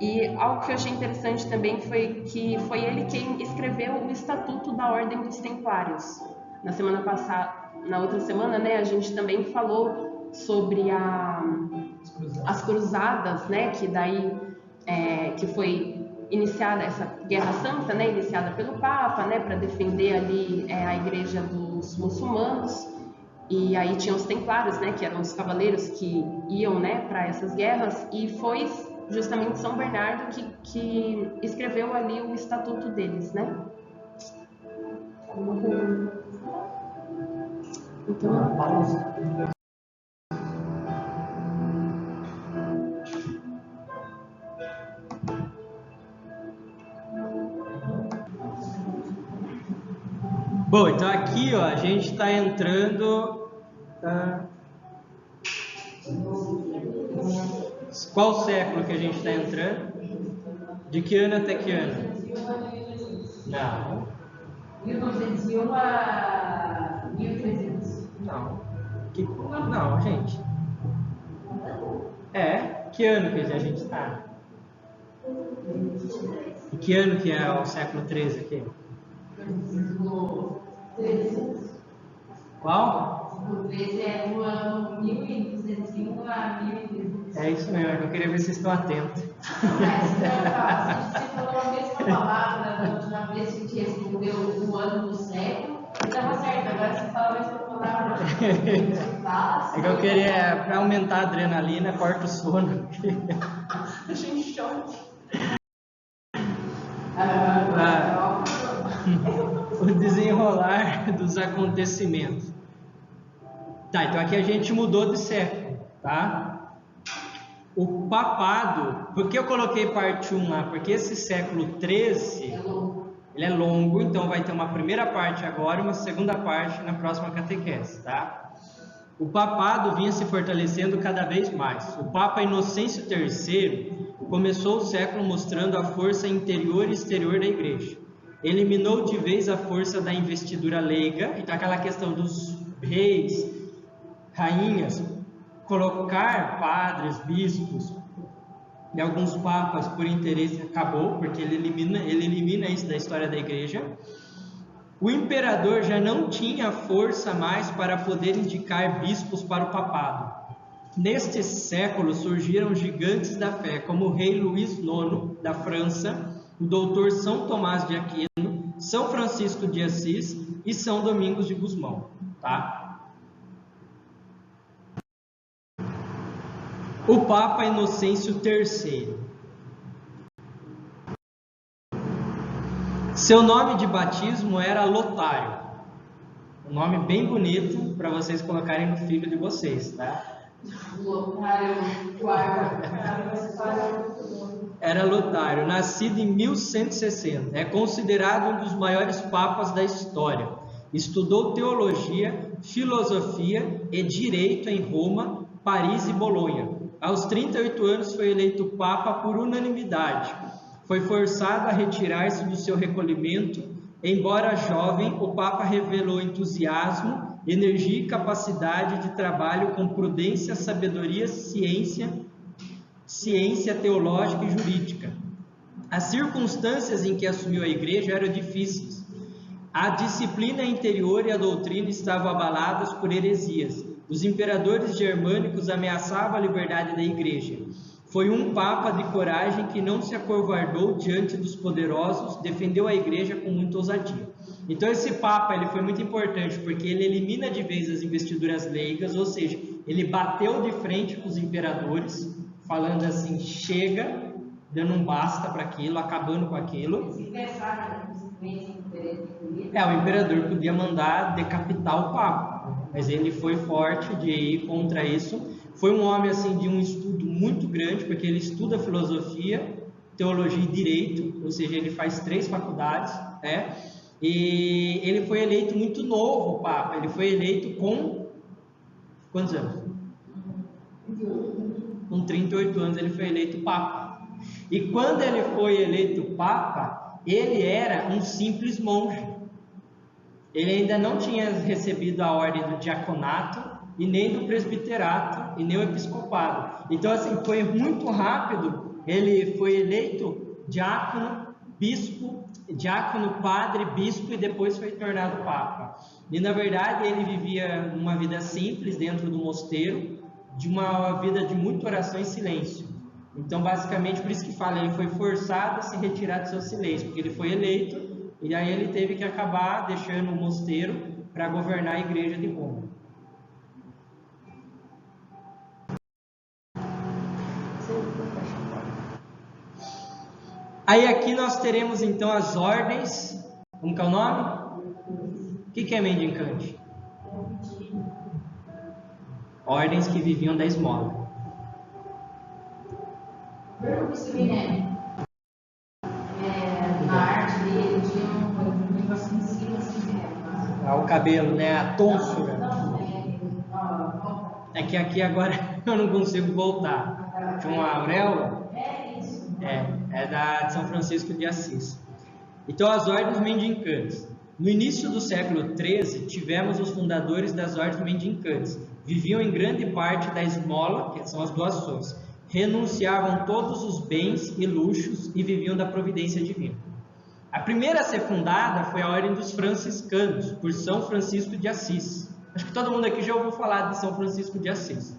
Speaker 3: E algo que eu achei interessante também foi que foi ele quem escreveu o Estatuto da Ordem dos Templários. Na outra semana, né, a gente também falou sobre as cruzadas, né, que foi iniciada essa Guerra Santa, né, iniciada pelo Papa, né, para defender ali a Igreja dos muçulmanos. E aí tinha os templários, né, que eram os cavaleiros que iam, né, para essas guerras, e foi justamente São Bernardo que escreveu ali o estatuto deles, né? Então, uma pausa.
Speaker 1: Bom, então aqui, ó, a gente está entrando. Qual século que a gente está entrando? De que ano até que ano? Não.
Speaker 2: 1901 a 1300.
Speaker 1: Não. Não, gente. Que ano que a gente está? E que ano que é o século XIII aqui? Qual?
Speaker 2: O 13 é do ano 1201 a 1300.
Speaker 1: É isso mesmo, eu queria ver se vocês estão atentos.
Speaker 2: Mas, se você falou a mesma palavra da última vez que te respondeu o ano do século, estava certo. Agora você fala a mesma palavra.
Speaker 1: É que eu queria, para aumentar a adrenalina, corta o sono.
Speaker 3: Deixa em choque.
Speaker 1: O desenrolar dos acontecimentos. Tá, então aqui a gente mudou de século, tá? O papado, por que eu coloquei parte 1 lá? Porque esse século XIII, ele é longo, então vai ter uma primeira parte agora e uma segunda parte na próxima catequese, tá? O papado vinha se fortalecendo cada vez mais. O Papa Inocêncio III começou o século mostrando a força interior e exterior da igreja. Eliminou de vez a força da investidura leiga, então aquela questão dos reis, rainhas, colocar padres, bispos e alguns papas por interesse acabou, porque ele elimina isso da história da igreja. O imperador já não tinha força mais para poder indicar bispos para o papado. Neste século surgiram gigantes da fé, como o rei Luís IX da França, o doutor São Tomás de Aquino, São Francisco de Assis e São Domingos de Gusmão, tá? O Papa Inocêncio III. Seu nome de batismo era Lotário. Um nome bem bonito para vocês colocarem no filho de vocês, tá? Era Lotário, nascido em 1160. É considerado um dos maiores papas da história. Estudou teologia, filosofia e direito em Roma, Paris e Bolonha. Aos 38 anos foi eleito papa por unanimidade. Foi forçado a retirar-se do seu recolhimento. Embora jovem, o papa revelou entusiasmo, energia e capacidade de trabalho com prudência, sabedoria, ciência teológica e jurídica. As circunstâncias em que assumiu a igreja eram difíceis. A disciplina interior e a doutrina estavam abaladas por heresias. Os imperadores germânicos ameaçavam a liberdade da igreja. Foi um papa de coragem que não se acovardou diante dos poderosos, defendeu a igreja com muita ousadia. Então esse papa ele foi muito importante porque ele elimina de vez as investiduras leigas, ou seja, ele bateu de frente com os imperadores, falando assim, chega, dando um basta para aquilo, acabando com aquilo. O imperador podia mandar decapitar o papa, mas ele foi forte de ir contra isso. Foi um homem assim de um estudo muito grande, porque ele estuda filosofia, teologia e direito, ou seja, ele faz 3 faculdades, né? E ele foi eleito muito novo, papa. Ele foi eleito com quantos anos? Com 38 anos ele foi eleito papa. E quando ele foi eleito papa, ele era um simples monge. Ele ainda não tinha recebido a ordem do diaconato e nem do presbiterato e nem o episcopado. Então assim, foi muito rápido. Ele foi eleito diácono, bispo, diácono, padre, bispo e depois foi tornado papa. E na verdade ele vivia uma vida simples dentro do mosteiro, de uma vida de muita oração e silêncio. Então basicamente por isso que fala, ele foi forçado a se retirar do seu silêncio, porque ele foi eleito e aí ele teve que acabar deixando o mosteiro para governar a igreja de Roma. Aí aqui nós teremos então as ordens. Como que é o nome? O que é mendicante? Ordens que viviam da esmola.
Speaker 2: Na arte dele tinha um negócio em cima assim,
Speaker 1: O cabelo, né? A tonsura. É que aqui agora eu não consigo voltar. Tinha uma auréola. É de São Francisco de Assis. Então, as ordens mendicantes. No início do século XIII, tivemos os fundadores das ordens mendicantes. Viviam em grande parte da esmola, que são as doações. renunciavam todos os bens e luxos e viviam da providência divina. A primeira a ser fundada foi a Ordem dos Franciscanos, por São Francisco de Assis. Acho que todo mundo aqui já ouviu falar de São Francisco de Assis.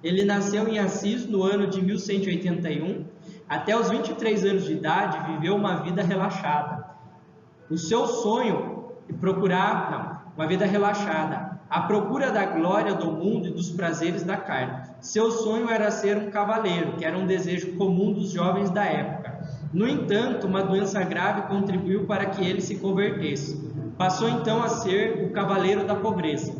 Speaker 1: Ele nasceu em Assis no ano de 1181. Até os 23 anos de idade, viveu uma vida relaxada. O seu sonho uma vida relaxada, à procura da glória do mundo e dos prazeres da carne. Seu sonho era ser um cavaleiro, que era um desejo comum dos jovens da época. No entanto, uma doença grave contribuiu para que ele se convertesse. Passou então a ser o cavaleiro da pobreza.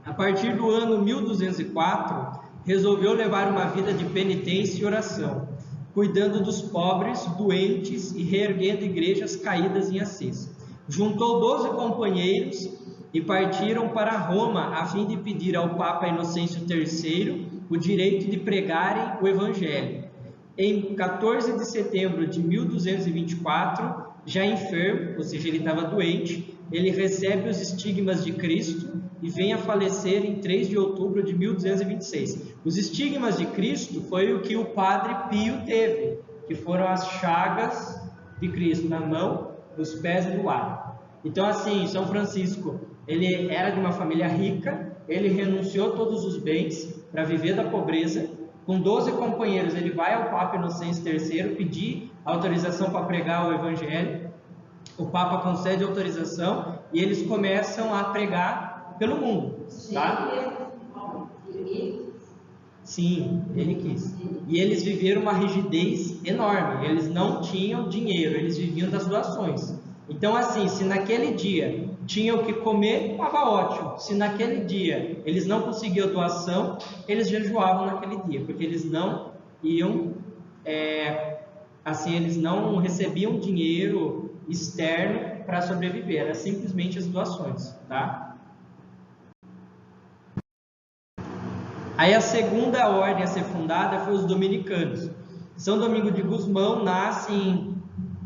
Speaker 1: A partir do ano 1204, resolveu levar uma vida de penitência e oração, cuidando dos pobres, doentes e reerguendo igrejas caídas em Assis. Juntou 12 companheiros e partiram para Roma a fim de pedir ao Papa Inocêncio III o direito de pregarem o Evangelho. Em 14 de setembro de 1224, já enfermo, ou seja, ele estava doente, ele recebe os estigmas de Cristo e vem a falecer em 3 de outubro de 1226. Os estigmas de Cristo foi o que o Padre Pio teve, que foram as chagas de Cristo na mão, nos pés e no lado. Então, assim, São Francisco, ele era de uma família rica, ele renunciou todos os bens para viver da pobreza. Com 12 companheiros, ele vai ao Papa Inocêncio III pedir autorização para pregar o Evangelho. O Papa concede autorização e eles começam a pregar pelo mundo, tá? Sim, ele quis. E eles viveram uma rigidez enorme. Eles não tinham dinheiro, eles viviam das doações. Então, assim, se naquele dia tinham o que comer, estava ótimo. Se naquele dia eles não conseguiam doação, eles jejuavam naquele dia, porque eles não iam, eles não recebiam dinheiro externo para sobreviver, era simplesmente as doações, tá? Aí a segunda ordem a ser fundada foi os dominicanos. São Domingo de Gusmão nasce em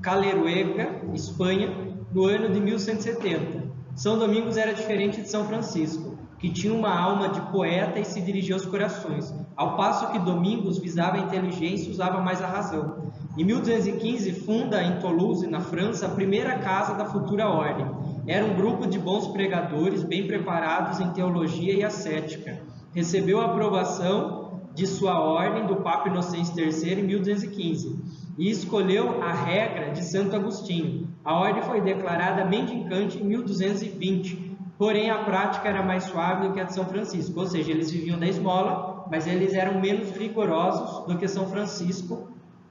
Speaker 1: Caleruega, Espanha, no ano de 1170. São Domingos era diferente de São Francisco, que tinha uma alma de poeta e se dirigia aos corações, ao passo que Domingos visava a inteligência e usava mais a razão. Em 1215, funda em Toulouse, na França, a primeira casa da futura ordem. Era um grupo de bons pregadores, bem preparados em teologia e ascética. Recebeu a aprovação de sua ordem do Papa Inocêncio III em 1215 e escolheu a regra de Santo Agostinho. A ordem foi declarada mendicante em 1220, porém a prática era mais suave do que a de São Francisco, ou seja, eles viviam da esmola, mas eles eram menos rigorosos do que São Francisco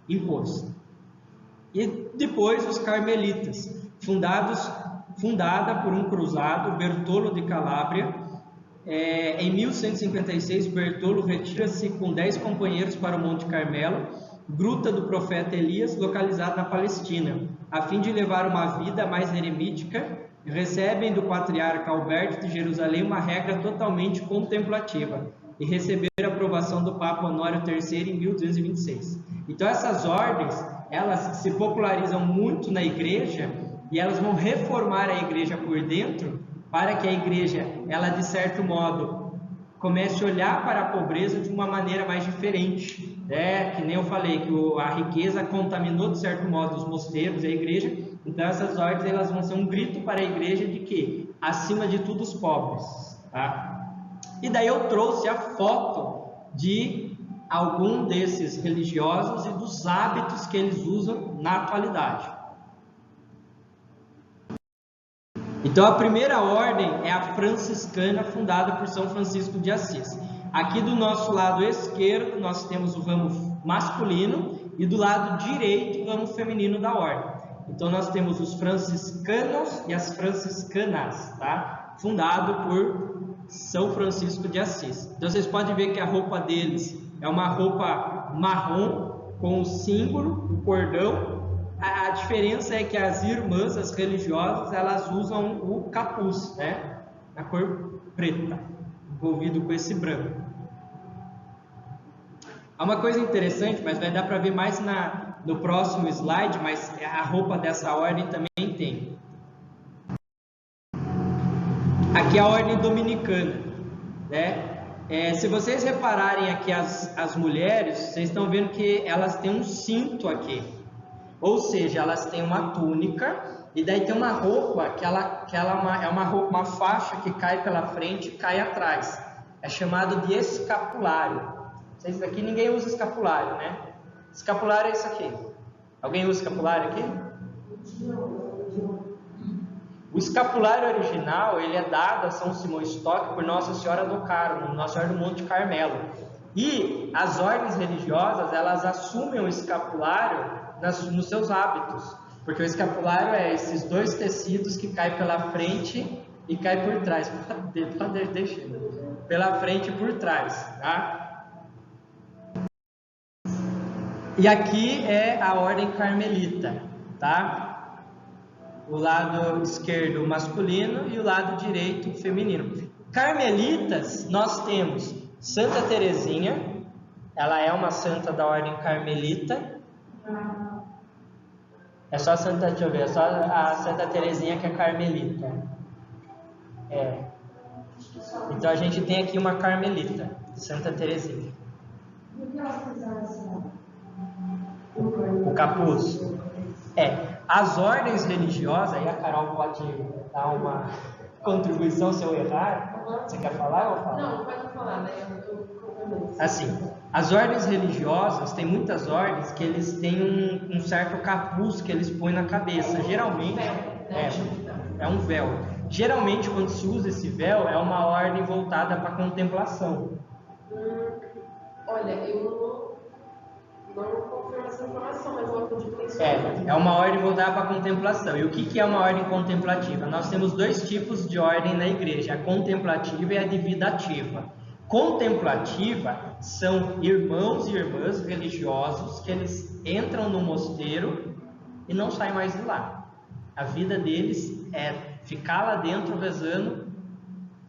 Speaker 1: impôs. E depois os carmelitas, fundada por um cruzado, Bertolo de Calábria. Em 1156, Bertolo retira-se com 10 companheiros para o Monte Carmelo, gruta do profeta Elias, localizada na Palestina, a fim de levar uma vida mais eremítica. Recebem do patriarca Alberto de Jerusalém uma regra totalmente contemplativa e receberam a aprovação do Papa Honório III em 1226. Então essas ordens, elas se popularizam muito na igreja e elas vão reformar a igreja por dentro, para que a igreja, ela de certo modo, comece a olhar para a pobreza de uma maneira mais diferente. Que nem eu falei, que a riqueza contaminou de certo modo os mosteiros e a igreja. Então essas ordens, elas vão ser um grito para a igreja de que, acima de tudo, os pobres. Tá? E daí eu trouxe a foto de algum desses religiosos e dos hábitos que eles usam na atualidade. Então a primeira ordem é a franciscana, fundada por São Francisco de Assis. Aqui do nosso lado esquerdo nós temos o ramo masculino e do lado direito o ramo feminino da ordem. Então nós temos os franciscanos e as franciscanas, tá? Fundado por São Francisco de Assis. Então vocês podem ver que a roupa deles é uma roupa marrom com o símbolo, o cordão. A diferença é que as irmãs, as religiosas, elas usam o capuz, né? A cor preta, envolvido com esse branco. Há uma coisa interessante, mas vai dar para ver mais no próximo slide, mas a roupa dessa ordem também tem. Aqui é a ordem dominicana, né? Se vocês repararem aqui as mulheres, vocês estão vendo que elas têm um cinto aqui. Ou seja, elas têm uma túnica e daí tem uma roupa que é uma faixa que cai pela frente e cai atrás. É chamado de escapulário. Vocês aqui ninguém usa escapulário, né? Escapulário é isso aqui. Alguém usa escapulário aqui? O escapulário original, ele é dado a São Simão Stock por Nossa Senhora do Carmo, Nossa Senhora do Monte Carmelo. E as ordens religiosas, elas assumem o escapulário nos seus hábitos. Porque o escapulário é esses dois tecidos que caem pela frente e caem por trás. Deixa. Pela frente e por trás, tá? E aqui é a ordem carmelita, tá? O lado esquerdo masculino e o lado direito feminino. Carmelitas, nós temos Santa Teresinha, ela é uma santa da ordem carmelita. É só Santa, deixa eu ver, é só a Santa Teresinha que é carmelita. Então a gente tem aqui uma carmelita, Santa Teresinha. O capuz. As ordens religiosas, aí a Carol pode dar uma contribuição se eu errar. Você quer falar ou falar?
Speaker 3: Não, pode falar, né?
Speaker 1: Assim, as ordens religiosas, tem muitas ordens que eles têm um certo capuz que eles põem na cabeça. Geralmente, é um véu. Geralmente, quando se usa esse véu, é uma ordem voltada para a contemplação.
Speaker 3: Olha, eu não confirmo essa informação, mas eu acredito que isso
Speaker 1: é uma ordem voltada para a contemplação. E o que é uma ordem contemplativa? Nós temos dois tipos de ordem na igreja, a contemplativa e a de vida ativa. Contemplativa são irmãos e irmãs religiosos que eles entram no mosteiro e não saem mais de lá. A vida deles é ficar lá dentro rezando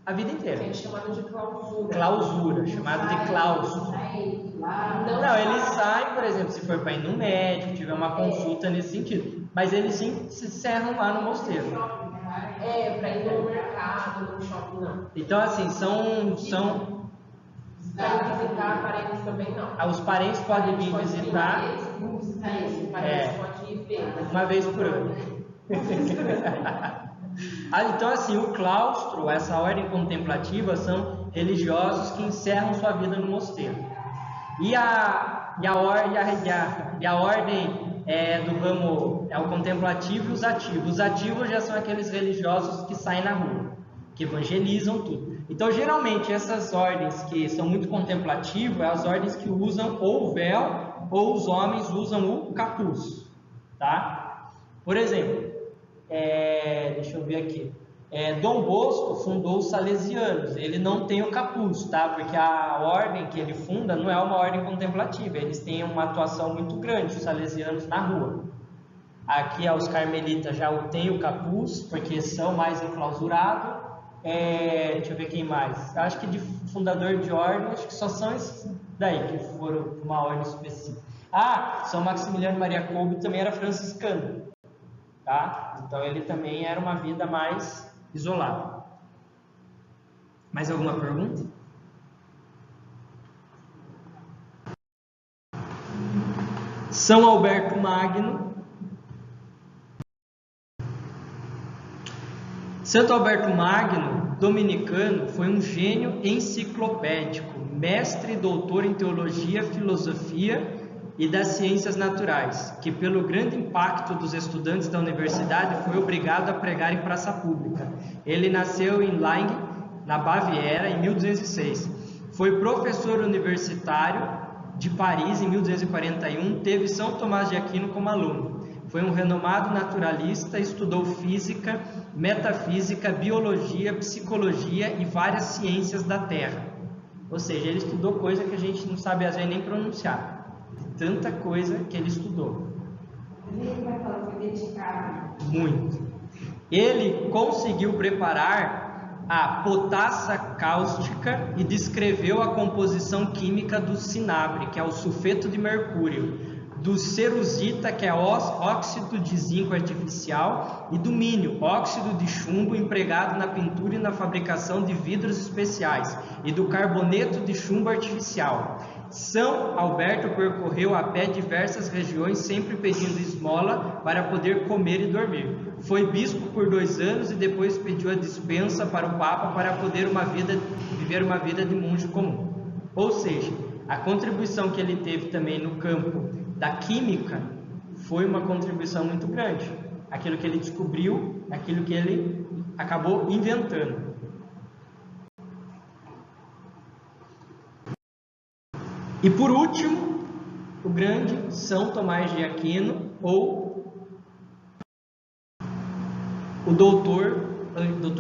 Speaker 1: a vida inteira.
Speaker 3: É chamado de clausura.
Speaker 1: Clausura, chamado de claustro. Não, eles saem, por exemplo, se for para ir no médico, tiver uma consulta nesse sentido. Mas eles sim se encerram lá no mosteiro.
Speaker 3: Para ir no mercado, no shopping, não.
Speaker 1: Então, assim, são
Speaker 3: Para visitar parentes também não.
Speaker 1: Os parentes podem vir visitar.
Speaker 3: Parentes podem ir ver.
Speaker 1: Uma vez por ano. Então, assim, o claustro, essa ordem contemplativa, são religiosos que encerram sua vida no mosteiro. E a ordem do ramo é o contemplativo e os ativos. Os ativos já são aqueles religiosos que saem na rua, que evangelizam tudo. Então, geralmente, essas ordens que são muito contemplativas, são as ordens que usam ou o véu, ou os homens usam o capuz, tá? Por exemplo, deixa eu ver aqui. Dom Bosco fundou os salesianos. Ele não tem o capuz, tá? Porque a ordem que ele funda não é uma ordem contemplativa. Eles têm uma atuação muito grande, os salesianos, na rua. Aqui os carmelitas já têm o capuz, porque são mais enclausurados. Deixa eu ver quem mais. Eu acho que de fundador de ordem, acho que só são esses daí que foram uma ordem específica. São Maximiliano Maria Kolbe também era franciscano, tá? Então ele também era uma vida mais isolada. Mais alguma pergunta? São Alberto Magno. Santo Alberto Magno, dominicano, foi um gênio enciclopédico, mestre e doutor em teologia, filosofia e das ciências naturais, que pelo grande impacto dos estudantes da universidade foi obrigado a pregar em praça pública. Ele nasceu em Lange, na Baviera, em 1206. Foi professor universitário de Paris em 1241, teve São Tomás de Aquino como aluno. Foi um renomado naturalista, estudou física, metafísica, biologia, psicologia e várias ciências da Terra. Ou seja, ele estudou coisa que a gente não sabe às vezes nem pronunciar. Tanta coisa que ele estudou. Muito. Ele conseguiu preparar a potassa cáustica e descreveu a composição química do cinabre, que é o sulfeto de mercúrio. do cerusita, que é óxido de zinco artificial, e do mínio, óxido de chumbo empregado na pintura e na fabricação de vidros especiais, e do carboneto de chumbo artificial. São Alberto percorreu a pé diversas regiões, sempre pedindo esmola para poder comer e dormir. Foi bispo por 2 anos e depois pediu a dispensa para o Papa para poder viver uma vida de monge comum. Ou seja, a contribuição que ele teve também no campo da química foi uma contribuição muito grande. Aquilo que ele descobriu, aquilo que ele acabou inventando. E por último, o grande São Tomás de Aquino, ou o doutor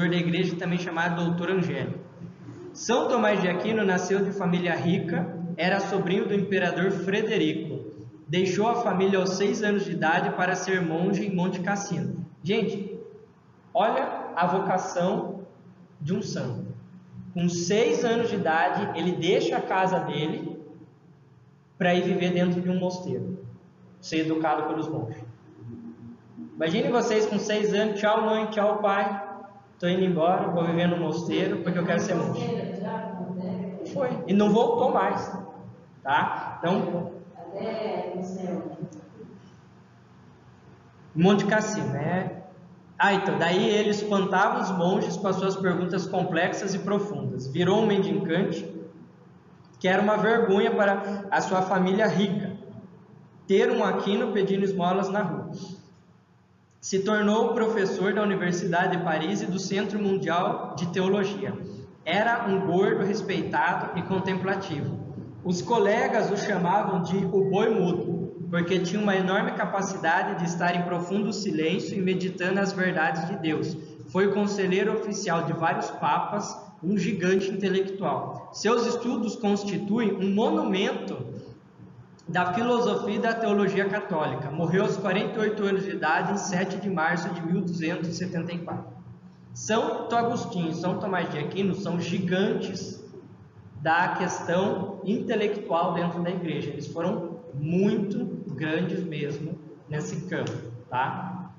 Speaker 1: da igreja, também chamado doutor Angélico. São Tomás de Aquino nasceu de família rica, era sobrinho do imperador Frederico. Deixou a família aos 6 anos de idade para ser monge em Monte Cassino. Gente, olha a vocação de um santo. Com 6 anos de idade, ele deixa a casa dele para ir viver dentro de um mosteiro, ser educado pelos monges. Imagine vocês com 6 anos, tchau mãe, tchau pai, estou indo embora, vou viver no mosteiro porque eu quero ser monge. Foi, e não voltou mais, tá? Então, Monte Cassino, né? Então, daí ele espantava os monges com as suas perguntas complexas e profundas. Virou um mendicante, que era uma vergonha para a sua família rica, ter um Aquino pedindo esmolas na rua. Se tornou professor da Universidade de Paris e do Centro Mundial de Teologia. Era um gordo respeitado e contemplativo. Os colegas o chamavam de o boi mudo, porque tinha uma enorme capacidade de estar em profundo silêncio e meditando as verdades de Deus. Foi conselheiro oficial de vários papas, um gigante intelectual. Seus estudos constituem um monumento da filosofia e da teologia católica. Morreu aos 48 anos de idade, em 7 de março de 1274. Santo Agostinho e São Tomás de Aquino são gigantes da questão intelectual dentro da igreja. Eles foram muito grandes mesmo nesse campo, tá?